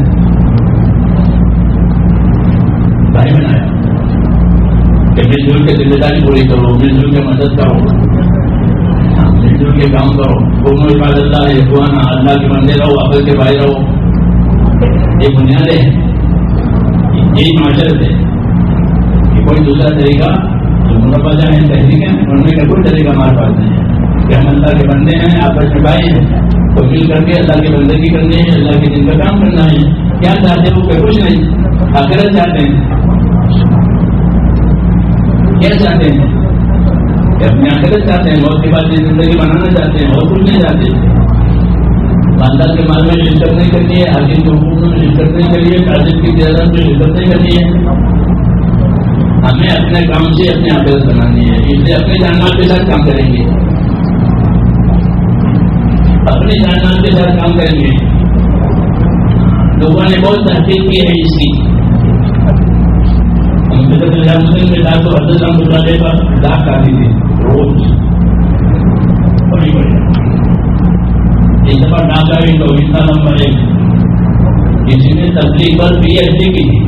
بھائی بنایا کہ مل جل کے ذمہ داری پوری کرو، مل جل کے مدد کرو، مل جل کے کام کرو، قوم عباد اللہ اخوانا، اللہ کے بندے رہو، آپس کے بھائی رہو، یہ بنیادیں ہیں، یہی معاشرت ہے، کہ کوئی دوسرا طریقہ جو منافع جائے تحریک ہے انہوں کا کوئی طریقہ ہمارے پاس نہیں ہے، کہ ہم اللہ کے بندے ہیں، آپس میں بھائی ہیں، تو مل کر کے اللہ کی بندگی کرنی ہے، اللہ کے دن کا کام کرنا ہے، کیا چاہتے ہیں وہ کہ کچھ نہیں، آخرت چاہتے ہیں، کیا چاہتے ہیں کہ اپنی آخرت چاہتے ہیں، موت کے بعد زندگی بنانا چاہتے ہیں، اور کچھ نہیں چاہتے، خاندان کے مال میں شرکت نہیں کرنی ہے، حاکم کے حقوق میں شرکت نہیں کرنی ہے، تعلیم کی زیادت میں شرکت نہیں کرنی ہے، ہمیں اپنے کام سے اپنی آخرت بنانی ہے، اس لیے اپنے جان مال کے ساتھ کام کریں گے، اپنے جان مال کے ساتھ کام کریں گے۔ لوگوں نے بہت تحقیق کی ہے اس کی، مسلم کے ساتھ تو حضرت رحمۃ اللہ پر ڈاک آتی تھی روز، بڑی بڑی اس دفعہ ڈاکہ بھی تو اتنا نمبر 1. کسی نے تبلیغ پر PhD کی تھی.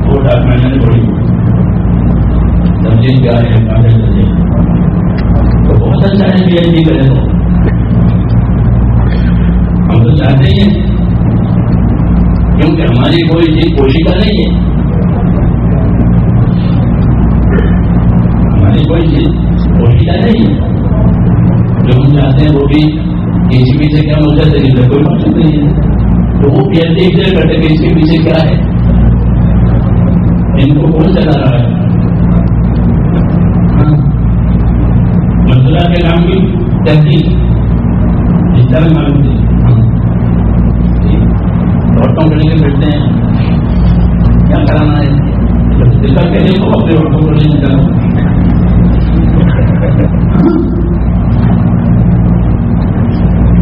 وہ ڈاکومنٹ نے بڑی تبلیغ کیا ہے کافی تبلیغ تو بہت اچھا ہے PhD کرے تو ہم تو چاہتے ہیں کیونکہ ہماری کوئی چیز پوشیدہ نہیں ہے. ہماری کوئی چیز پوشیدہ نہیں ہے. جو ہم چاہتے ہیں وہ بھی کسی پیچھے کیا مقصد ہے کوئی مقصد نہیں ہے. تو وہ PhD سے کرتے کہ اس کے پیچھے کیا ہے, ان کو کون چلا رہا ہے. مسئلہ کے نام کی تحقیق اس طرح معلوم تھی. عورتوں کے لیے بیٹھتے ہیں کیا کرانا ہے دقت کے لیے اپنے عورتوں کو لیے کرو.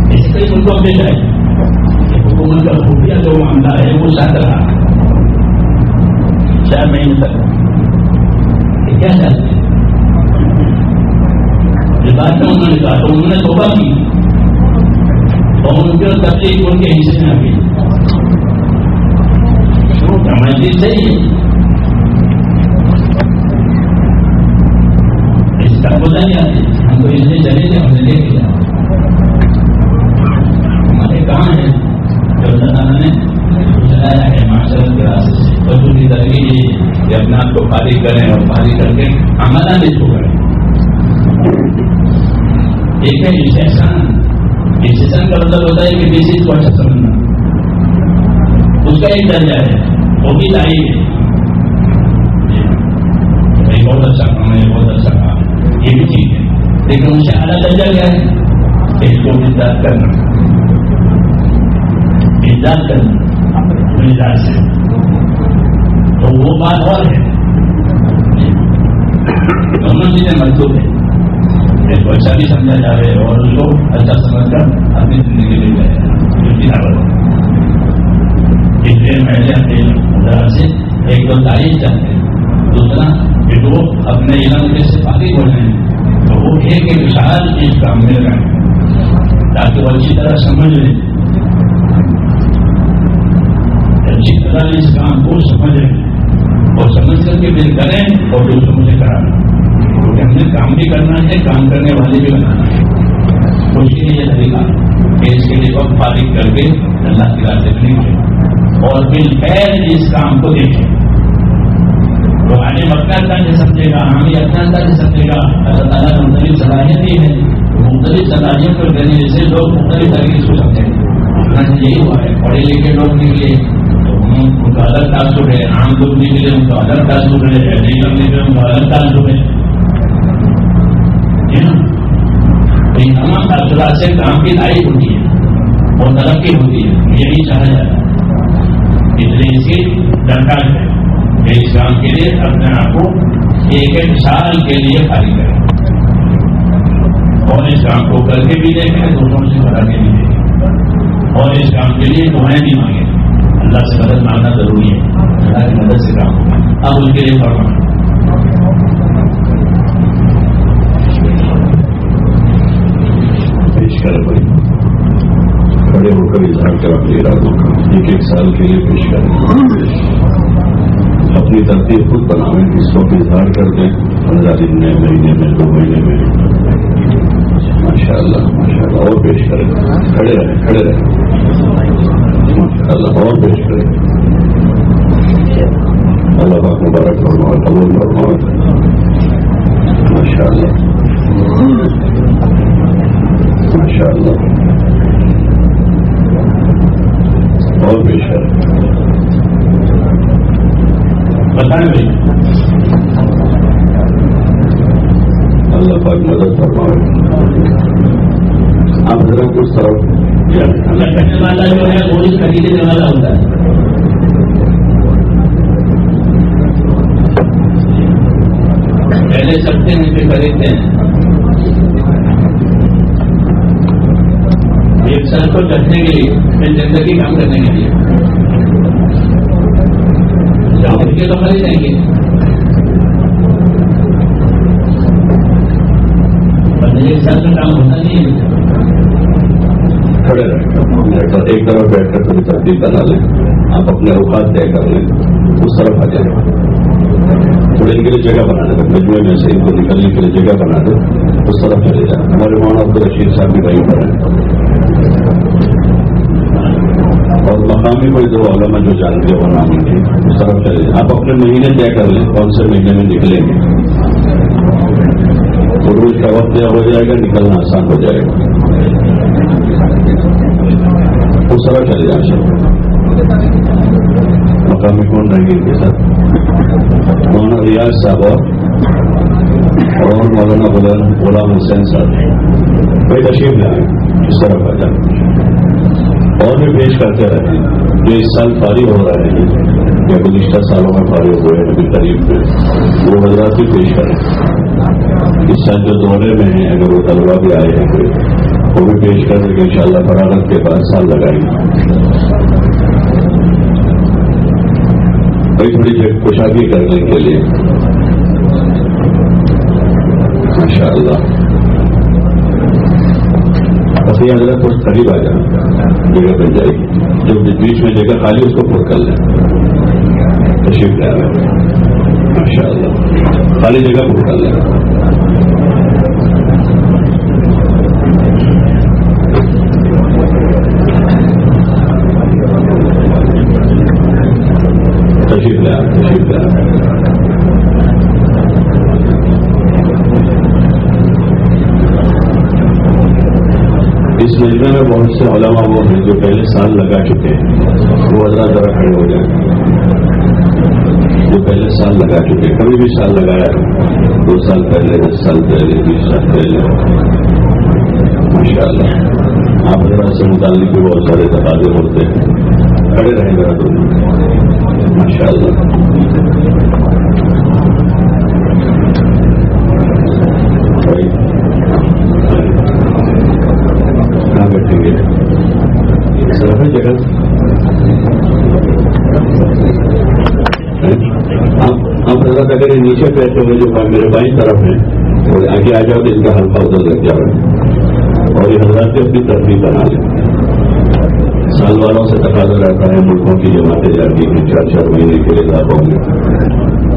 اس لیے ان کو دے جائے کہ حکومت کا خفیہ جو معاملہ ہے وہ شاید رہا شاید نہیں ہو سکتا. کیا چاہتے ہیں یہ بات میں انہوں نے کہا تو انہوں نے توبہ کی اور ان کے تبلیغ ان کے حصے میں آ گئی. ہماری چیز صحیح ہے اس کا پتہ نہیں آتی. ہم تو اس لیے چلے تھے ہم نے لے کے جانا ہمارے کہاں ہے جو اللہ تعالیٰ نے چلایا ہے معاشرت کے راستے سے. بچوں کی ترغیب کہ اپنے آپ کو فارغ کریں اور فارغ کر کے عملہ بھی شروع کریں. ایک ہے ڈسیزن کا مطلب ہوتا ہے کہ ڈسیز کو اچھا سمجھنا, اس کا ایک درجہ ہے وہ بھی لائی ہے بہت اچھا کام ہے بہت اچھا کام ہے یہ بھی ٹھیک ہے. لیکن ان سے اعلیٰ درجہ کیا ہے کہ اس کو مزاج کرنا مزاج سے تو وہ بات اور ہے. دونوں چیزیں مطلوب ہے. ایک کو اچھا بھی سمجھا جائے اور اس کو اچھا سمجھ کر اپنی زندگی لے جائے. اس لیے میں نے اپنے مدرسہ سے ایک دو تعریف چاہتے ہیں. دوسرا کہ وہ اپنے علم کے سے فارغ ہو جائیں تو وہ ایک وشال چیز کام میں لگائیں تاکہ وہ اچھی طرح سمجھ لیں, اچھی طرح اس کام کو سمجھیں اور سمجھ کر کے پھر کریں اور دوسروں سے کرائیں. کیونکہ ہم نے کام بھی کرنا ہے کام کرنے والے بھی بنانا ہے. اس کے لیے یہ طریقہ کہ اس کے لیے وقت فارغ کر کے اللہ کی راستے میں نکلیں اور بالخیر اس کام کو دیکھیں. وہ عالم اپنا انداز سمجھے گا, ہم یہ اپنا انداز سمجھے گا. اللہ تعالیٰ نے مختلف صلاحیت دی ہے, مختلف صلاحیت کو دینے سے لوگ مختلف طریقے سے سمجھیں گے. یہی ہوا ہے پڑھے لکھے لوگ نکلے تو ان کا الگ تعصب ہے, عام لوگ نکلے ان کا الگ تعصب ہے, نہیں لوگ نکلے ان کا الگ تعصب ہے. تو ان تمام تعصبات سے کام کی تعریف ہوتی ہے اور ترقی ہوتی ہے. یہی چاہا جاتا ہے. اس لیے اس کی درکار ہے کہ اس کام کے لیے اپنے آپ کو ایک سال کے لیے فارغ کریں اور اس کام کو کر کے بھی دیکھیں, دوسروں سے بڑھا کے بھی دیکھیں اور اس کام کے لیے دعائیں بھی مانگیں. اللہ سے مدد مانگنا ضروری ہے. اللہ کی مدد سے کام ہوگا. اب ان کے لیے فرمائیں پیش کرے بھائی کھڑے ہو کر اظہار کر اپنے ارادوں کا ایک سال کے لیے پیش کریں. اپنی ترتیب خود بناویں, اس وقت اظہار کر دیں 15 دن میں, مہینے میں, 2 مہینے میں. ماشاء اللہ اور پیش کریں. کھڑے رہیں ماشاء اللہ اور پیش کریں. اللہ پاک مبارک فرمائے, قبول فرمائے. ماشاء اللہ ماشاء اللہ اور پیش کریں. بتائیں بھائی اللہ پاک مدد فرمائے. آپ ذرا کچھ طرف اللہ کرنے والا جو ہے وہ اس خریدنے والا ہوتا ہے. پہلے سکتے ہیں پھر خریدتے ہیں. ایک سر کو رکھنے کے لیے پھر زندگی کام کرنے کے لیے کے تو خریدیں گے. کام ہوتا نہیں ہے. کھڑے رہیں, ایک طرف بیٹھ کر تھوڑی ترتیب بنا لیں, آپ اپنے اوقات طے کر لیں, اس طرف آ جائیں, تھوڑے ان کے لیے جگہ بنا دیں, مجموعے میں سے ان کو نکلنے کے لیے جگہ بنا دیں, اس طرف چلے جائیں. ہمارے مولانا عبدالرشید صاحب بھی وہیں پر ہیں, اور مقامی کوئی دو علماء جو جانتے ہو نام ان کے, اس طرف چلے جائیں. آپ اپنے مہینے طے کر لیں کون سے مہینے میں نکلیں گے, عروج کا وقت طے ہو جائے گا, نکلنا آسان ہو جائے گا. اس طرح چلے جائیں. مقامی کون رہیں گے ان کے ساتھ؟ مولانا ریاض صاحب اور مولانا غلام حسین صاحب کوئی تشریف لائیں, اس طرف آ جائیں. اور بھی پیش کرتے رہتے ہیں جو اس سال فارغ ہو رہے ہیں یا گزشتہ سالوں میں فارغ ہوئے ہیں ابھی قریب میں, وہ حضرات بھی پیش کریں. اس سال جو دورے میں ہیں اگر وہ طلبا بھی آئے ہیں کوئی, وہ بھی پیش کر دیں کہ انشاءاللہ فراغت کے بعد سال لگائیں گے. بھائی تھوڑی کشادگی کرنے کے لیے ماشاءاللہ بقیہ حضرت کچھ قریب آ جائیں, جگہ بن جائے گی. جو بیچ میں جگہ خالی اس کو پر کر لیں, تشریف لے آئے ماشاءاللہ, خالی جگہ پر کر لیں. تشریف لے آئے, تشریف لے آئے. اس مجمع میں بہت سے علماء وہ ہیں جو پہلے سال لگا چکے ہیں, وہ حضرات ذرا کھڑے ہو جائیں. جو پہلے سال لگا چکے ہیں, کبھی بھی سال لگایا ہے, 2 سال پہلے, 10 سال پہلے, 20 سال پہلے, ماشاءاللہ. آپ حضرات سے متعلق بھی بہت سارے تقاضے ہوتے ہیں. کھڑے رہیں گا تو ماشاءاللہ. کہاں بیٹھیں گے سر جگہ؟ آپ حضرت اگر یہ نیچے بیٹھے ہوئے جو میرے بائیں طرف ہیں اور آگے آ جاؤ تو ان کا حلقہ ادھر لگ جاؤ, اور یہ حضرات کی اپنی ترتیب بنا لیں. سال والوں سے تقاضا رہتا ہے, ملکوں کی جماعتیں جاتی ہیں 4-4 مہینے کے علاقوں میں,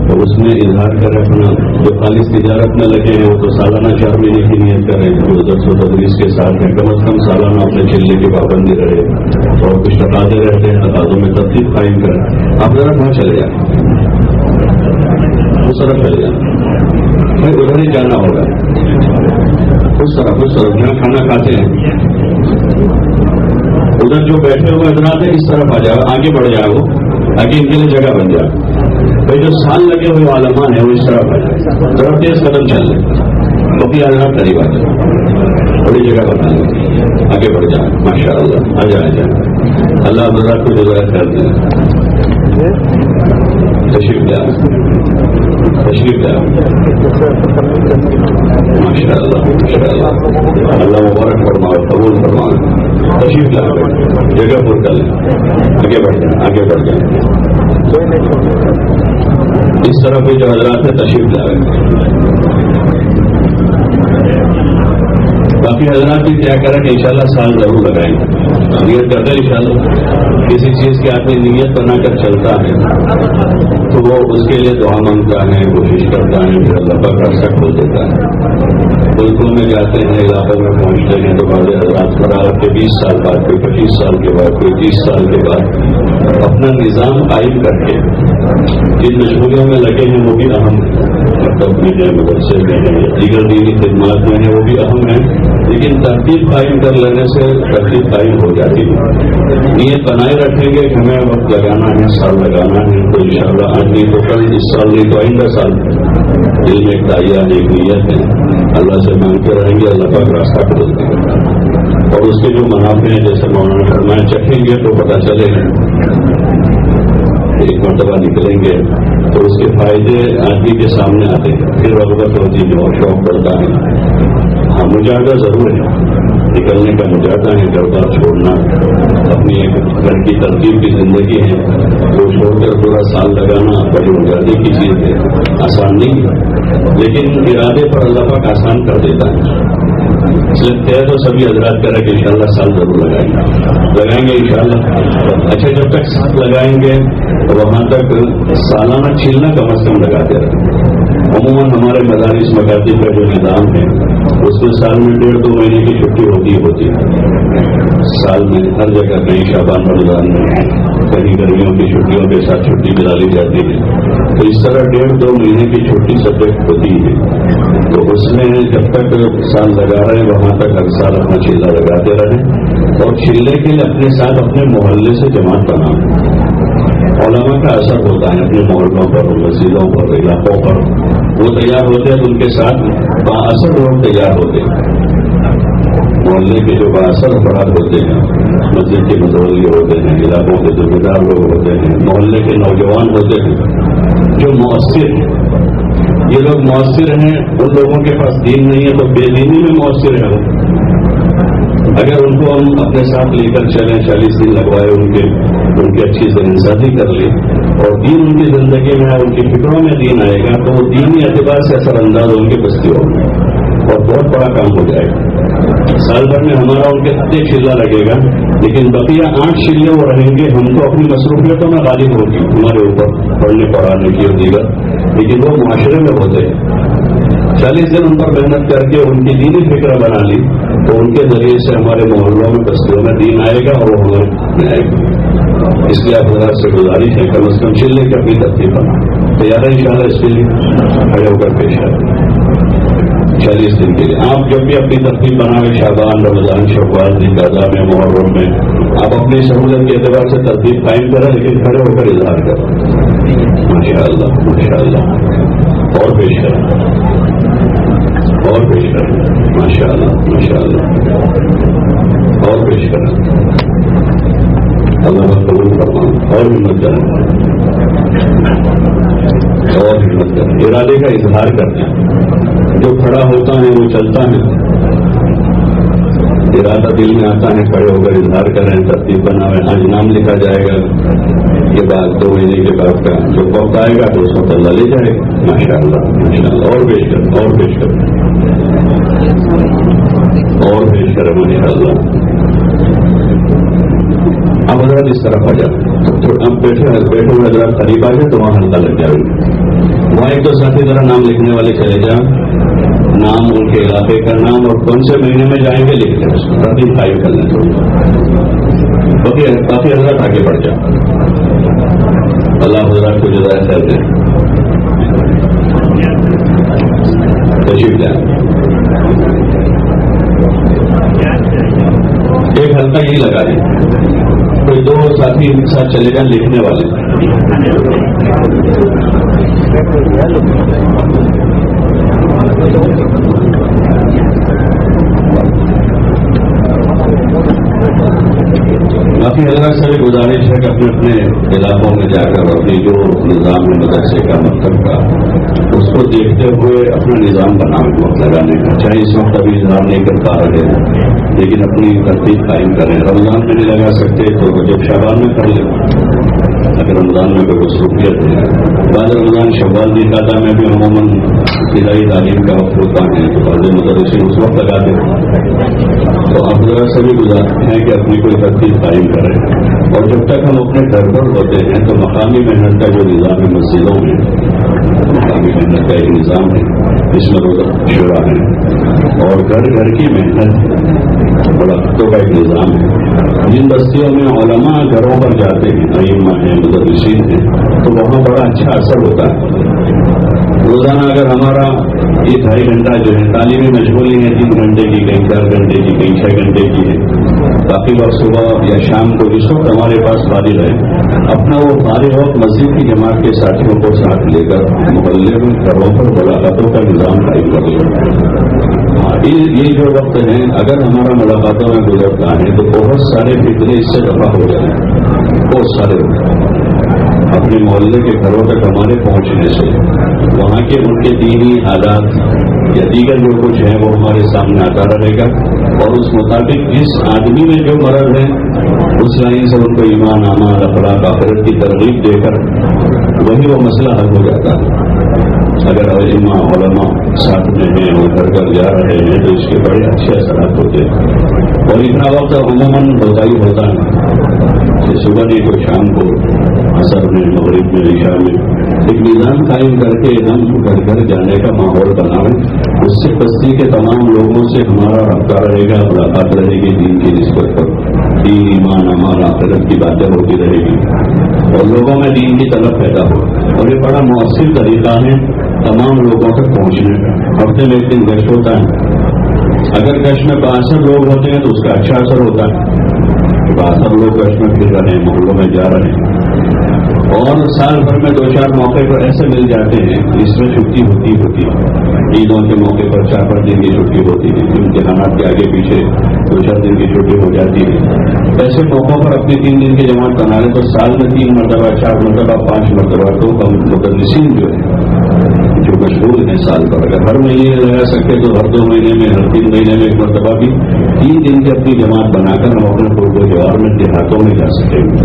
تو اس میں اظہار کر رکھنا. جو خالص تجارت میں لگے ہیں وہ تو سالانہ 4 مہینے کی نیت کریں, جو درس و تدریس کے ساتھ ہیں کم از کم سالانہ اپنے چلنے کی پابندی رہے, اور کچھ تقاضے رہتے ہیں تقاضوں میں ترتیب قائم کریں. آپ ذرا وہاں چلے جائیں, اس طرف چلے جائیں, بھائی ادھر ہی جانا ہوگا, اس طرف جہاں کھانا کھاتے ہیں ادھر جو بیٹھے ہوئے حضرات ہیں اس طرف آ جاؤ, آگے بڑھ جاؤ, آگے ان کے لیے جگہ بن جائے. بھائی جو سال لگے ہوئے علماء ہیں وہ اس طرف آ جائے, ذرا تیز قدم چل لیں, باقی حضرات قریب آ جائے, بڑی جگہ بنا لیں, آگے بڑھ جائیں. ماشاءاللہ آ جائے. اللہ حضرات کو جزائے خیر دیں. تشریف لے آئے, تشریف لے آئے. ماشاءاللہ ماشاءاللہ, اللہ مبارک فرمائے, قبول فرمائے. تشریف لے آئے, جگہ پر کر لیں, آگے بڑھ جائیں, آگے بڑھ جائیں. اس طرح کے جو حضرات ہیں تشریف لے آئے. باقی حضرات بھی کیا کریں کہ انشاءاللہ سال ضرور لگائیں گے, نیت کرتے ہیں انشاءاللہ. کسی چیز کی آدمی نیت بنا کر چلتا ہے تو وہ اس کے لیے دعا مانگتا ہے, کوشش کرتا ہے, پھر اللہ کا راستہ کھول دیتا ہے. ملکوں میں جاتے ہیں, علاقوں میں پہنچتے ہیں تو بعض حضرات فراغت کے 20 سال بعد, کوئی 25 سال کے بعد, کوئی 30 سال کے بعد اپنا نظام قائم کر کے جن مشغولیوں میں لگے ہیں وہ بھی اہم ہیں. مکتب میں ہے, مدرسے میں ہے, دیگر دینی خدمات میں ہیں, وہ بھی اہم ہیں. لیکن ترتیب قائم کر لینے سے ترتیب قائم ہو جاتی ہے. نیت بنائے رکھیں گے کہ ہمیں وقت لگانا ہے, سال لگانا ہے, تو انشاءاللہ آج نہیں تو کل, اس سال نہیں تو آئندہ سال. دل میں ایک دائیا ہے, ایک نیت ہے, اللہ سے مانگتے رہیں گے, اللہ کا راستہ کھول دیں گے. اور اس کے جو منافع ہیں جیسے مولانا فرمایا چکھیں گے تو پتہ چلے گا, ایک مرتبہ نکلیں گے تو اس کے فائدے آدمی کے سامنے آتے ہیں, پھر رغبت ہوتی ہے اور شوق بڑھتا ہے. ہاں مجاہدہ ضرور ہے, نکلنے کا مجاہدہ ہے, گھر بار چھوڑنا, اپنی ایک گھر کی ترتیب کی زندگی ہے وہ چھوڑ کر پورا سال لگانا بڑی مجاہدے کی چیز ہے, آسان نہیں ہے, لیکن ارادے پر اللہ پاک آسان کر دیتا ہے. اس لیے طے تو سبھی حضرات کریں کہ انشاءاللہ سال ضرور لگائیں گے انشاءاللہ. اچھا جب تک سال لگائیں گے وہاں تک سالانہ چھیلنا کم از کم لگاتے رہیں. عموماً ہمارے مدارس مکاتب کا جو نظام ہے اس میں سال میں 1.5-2 مہینے کی چھٹی ہوتی ہے. سال میں ہر جگہ کہیں شعبان رمضان میں کہیں گرمیوں کی چھٹیوں کے ساتھ چھٹی ملا لی جاتی ہے. تو اس طرح 1.5-2 مہینے کی چھٹی سبجیکٹ ہوتی ہے. تو اس میں جب تک سال لگا رہے ہیں وہاں تک ہر سال اپنا چیلا لگاتے رہیں اور چیلے کے لیے اپنے ساتھ اپنے محلے سے جماعت بنائیں. علماء کا اثر ہوتا ہے اپنے محلوں پر مسجدوں پر علاقوں پر. وہ تیار ہوتے ہیں تو ان کے ساتھ بااثر لوگ تیار ہوتے ہیں. محلے کے جو بااثر افراد ہوتے ہیں مسجد کے متولی ہوتے ہیں علاقوں کے ذمہ دار لوگ ہوتے ہیں محلے کے نوجوان ہوتے ہیں جو مؤثر ہیں. یہ لوگ مؤثر ہیں. ان لوگوں کے پاس دین نہیں ہے تو بے دینی میں مؤثر ہے. اگر ان کو ہم اپنے ساتھ لے کر چلیں 40 دن لگوائے ان کی اچھی ذہنسازی کر لیں اور دین ان کی زندگی میں ان کی فکروں میں دین آئے گا تو وہ دینی اعتبار سے اثر انداز ہوں گے بستی ہوگی اور بہت بڑا کام ہو جائے گا. سال بھر میں ہمارا ان کے 7 چیلا لگے گا لیکن بقیہ 8 چیلے وہ رہیں گے. ہم تو اپنی مصروفیتوں میں غالب ہوگی ہمارے اوپر پڑھنے پڑھانے کی اور دیگر لیکن وہ معاشرے میں ہوتے ہیں. 40 دن ان پر محنت کر کے ان کی دینی فکر بنا لی تو ان کے ذریعے سے ہمارے محلوں میں بستیوں میں دین آئے گا اور وہ ہمارے میں آئے گا. اس لیے آپ حضرات سے گزارش ہے کم از کم چلنے کی اپنی ترتیب بنا تیار ہے انشاءاللہ. اس کے لیے کھڑے ہو کر پیش آئے 40 دن کے لیے. آپ جب بھی اپنی ترتیب بنائیں شعبان رمضان شوال ذوالقعدہ میں محرم میں آپ اپنی سہولت کے اعتبار سے ترتیب قائم کریں لیکن کھڑے ہو کر اظہار کریں. ماشاءاللہ ماشاءاللہ. اور پیش کریں اور پیش کریں. ماشاءاللہ ماشاءاللہ. اور پیش کریں. اللہ قبول فرمائے. اور ہمت کریں اور ہمت کریں. ارادے کا اظہار کرتے ہیں. جو کھڑا ہوتا ہے وہ چلتا ہے. ارادہ دل میں آتا ہے کھڑے ہو کر اظہار کریں ترتیب بناویں. آج نام لکھا جائے گا یہ بات 2 مہینے کے بعد کا جو وقت آئے گا تو اس وقت اللہ لے جائے گا. ماشاءاللہ ماشاءاللہ. اور پیش کریں اور پیش کریں اور پیش کریں. ماشاءاللہ. اب حضرات اس طرف آ جائے تو اب بیٹھے ہوئے حضرات قریب آ جائے تو وہاں حلقہ لگ جائے گا. وہاں ایک تو ساتھی ذرا نام لکھنے والے چلے جائیں. نام ان کے علاقے کا نام اور کون سے مہینے میں جائیں گے لکھ لیں. اس کو ترتیب قائم کر لیں. کافی حضرات آگے بڑھ جائیں. اللہ حضرات کو جزائے خیر دیں. تشریف لائیں. ایک حلقہ یہی لگا دیں. کوئی 2 ساتھی ان کے ساتھ چلے جائیں لکھنے والے. باقی حضرات سے گزارش ہے کہ اپنے اپنے علاقوں میں جا کر اپنی جو نظام ہے مدرسے کا مکتب کا اس کو دیکھتے ہوئے اپنا نظام بنائیں وقت لگانے کا. چاہے اس وقت ابھی نظام نہیں کر پا رہے ہیں لیکن اپنی ترتیب قائم کریں. رمضان میں نہیں لگا سکتے تو جب شعبان میں کر لیں. اگر رمضان میں کوئی مصروفیت ہے بعد رمضان شوال ذوالقعدہ میں بھی عموماً ابتدائی تعلیم کا وقت ہوتا ہے تو بعض مدرسین اس وقت لگاتے ہیں. تو آپ ذرا سے بھی گزارتے ہیں کہ اپنی کوئی ترتیب قائم کریں. اور جب تک ہم اپنے گھر پر ہوتے ہیں تو مقامی محنت کا جو نظام ہے مسجدوں میں مقامی محنت کا ایک نظام ہے جس میں روزہ شورا ہے اور گھر گھر کی محنت ہے ملاقاتوں کا ایک نظام ہے. جن بستیوں میں علماء گھروں پر جاتے ہیں ائمہ ہیں مدرسین ہیں تو وہاں بڑا اچھا اثر ہوتا ہے. روزانہ اگر ہمارا یہ 2.5 گھنٹہ جو ہے تعلیمی مشغولی ہے 3 گھنٹے کی کہیں 4 گھنٹے کی کہیں 6 گھنٹے کی ہے باقی وقت صبح یا شام کو جس وقت ہمارے پاس فارغ ہے اپنا وہ فارغ وقت مسجد کی جماعت کے ساتھیوں کو ساتھ لے کر محلے میں گھروں پر ملاقاتوں کا نظام قائم کر لیا. یہ جو وقت ہے اگر ہمارا ملاقاتوں میں گزرتا ہے تو بہت سارے فتنے اس سے دفاع ہو جائیں گے. بہت سارے اپنے محلے کے گھروں تک ہمارے پہنچنے سے وہاں کے ان کے دینی حالات یا دیگر جو کچھ ہے وہ ہمارے سامنے آتا رہے گا اور اس مطابق جس آدمی میں جو مرض ہے اس لائن سے ان کو ایمان اعمال اخلاق آخرت کی ترغیب دے کر وہی وہ مسئلہ حل ہو جاتا ہے. اگر علماء ساتھ میں ہیں اور گھر گھر جا رہے ہیں تو اس کے بڑے اچھے اثرات ہوتے ہیں. اور اتنا وقت عموماً ہوتا ہی ہوتا ہے کہ صبح نہیں تو شام کو، عصر میں، مغرب میں، عشاء میں ایک نظام قائم کر کے ہم گھر گھر جانے کا ماحول بنائیں. اس سے بستی کے تمام لوگوں سے ہمارا رابطہ رہے گا، ملاقات رہے گی دین کی نسبت پر، دین، ایمان، عمل، آخرت کی باتیں ہوتی رہے گی اور لوگوں میں دین کی طلب پیدا ہو. اور یہ بڑا مؤثر طریقہ ہے تمام لوگوں تک پہنچنے کا. ہفتے میں ایک دن گشت ہوتا ہے. اگر گشت میں 62 لوگ ہوتے ہیں تو اس کا اچھا اثر ہوتا ہے. 62 لوگ گشت میں پھر رہے ہیں، محلوں میں جا رہے ہیں. اور سال بھر میں 2-4 موقع پر ایسے مل جاتے ہیں اس میں چھٹی ہوتی ہے. عیدوں کے موقع پر 4-5 دن کی چھٹی ہوتی ہے، امتحانات کے آگے پیچھے 2-4 دن کی چھٹی ہو جاتی ہے. ایسے موقعوں پر اپنی 3 دن کی جماعت بنا لیں تو سال میں 3 مرتبہ، 4 مرتبہ، 5 مرتبہ تو ہم مدرسین جو مشغول ہیں سال پر، اگر ہر مہینے لگا سکتے تو ہر 2 مہینے میں، ہر 3 مہینے میں ایک مرتبہ بھی 3 دن کی اپنی جماعت بنا کر ہم اپنے قرب و جوار میں، دیہاتوں میں جا سکیں گے.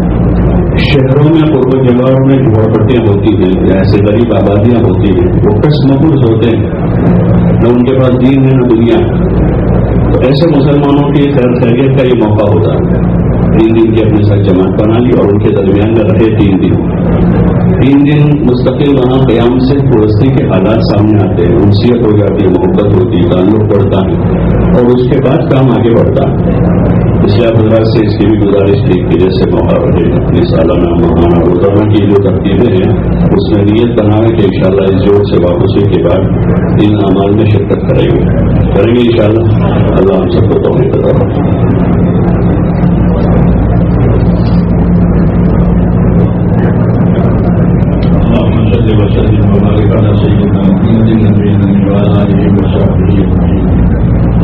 شہروں میں قرب و جوار میں جھوپڑپٹیاں ہوتی ہیں، ایسے غریب آبادیاں ہوتی ہیں، وہ قسم مقبوض ہوتے ہیں، نہ ان کے پاس دین ہے نہ دنیا ہے. تو ایسے مسلمانوں کی خیر خیریت کا یہ موقع ہوتا ہے. 3 دن کی اپنے ساتھ جماعت بنا لی اور ان کے درمیان میں رہے 3 دن مستقل وہاں قیام سے پڑوسی کے حالات سامنے آتے ہیں، انسیت ہو جاتی ہے، محبت ہوتی ہے، تعلق بڑھتا ہے اور اس کے بعد کام آگے بڑھتا ہے. اس لیے حضرات سے اس کی بھی گزارش تھی کہ جیسے موقع رہے اپنی سالانہ ماہانہ روزانہ کی جو ترتیبیں ہیں اس میں نیت بنائیں کہ انشاءاللہ اس جوڑ سے واپسی کے بعد ان اعمال میں شرکت کریں گے انشاءاللہ. اللہ ہم سب کو توفیق عطا فرمائے.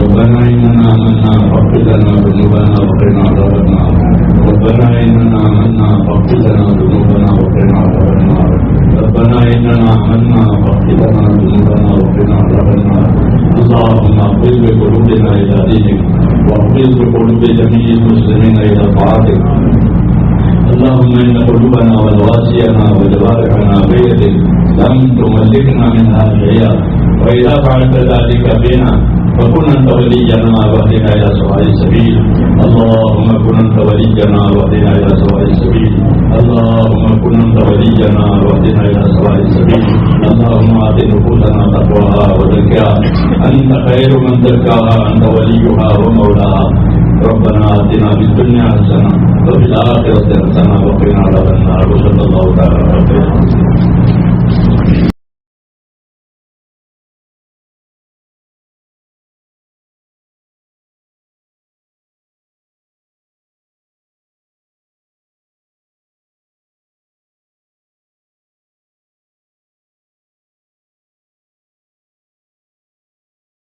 ربنا إننا آمنا فاغفر لنا ذنوبنا وقنا عذاب النار. ربنا إننا آمنا فاغفر لنا ذنوبنا وقنا عذاب النار. ربنا إننا آمنا فاغفر لنا ذنوبنا وقنا عذاب النار. اللهم اغفر بقلوبنا إلى دينك واغفر بقلوب جميع المسلمين إلى طاعتك. اللهم إن قلوبنا والواسينا وجوارحنا بيدك لم تملكنا منها شيئا، وإذا فعلت ذلك بنا فكن أنت ولينا واهدنا إلى سواء السبيل. اللهم كن أنت ولينا واهدنا إلى سواء السبيل. اللهم كن أنت ولينا واهدنا إلى سواء السبيل. اللهم آت نفوسنا تقواها وزكها أنت خير من زكاها أنت وليها ومولاها. ربنا آتنا في الدنيا حسنة وفي الآخرة حسنة وقنا عذاب النار.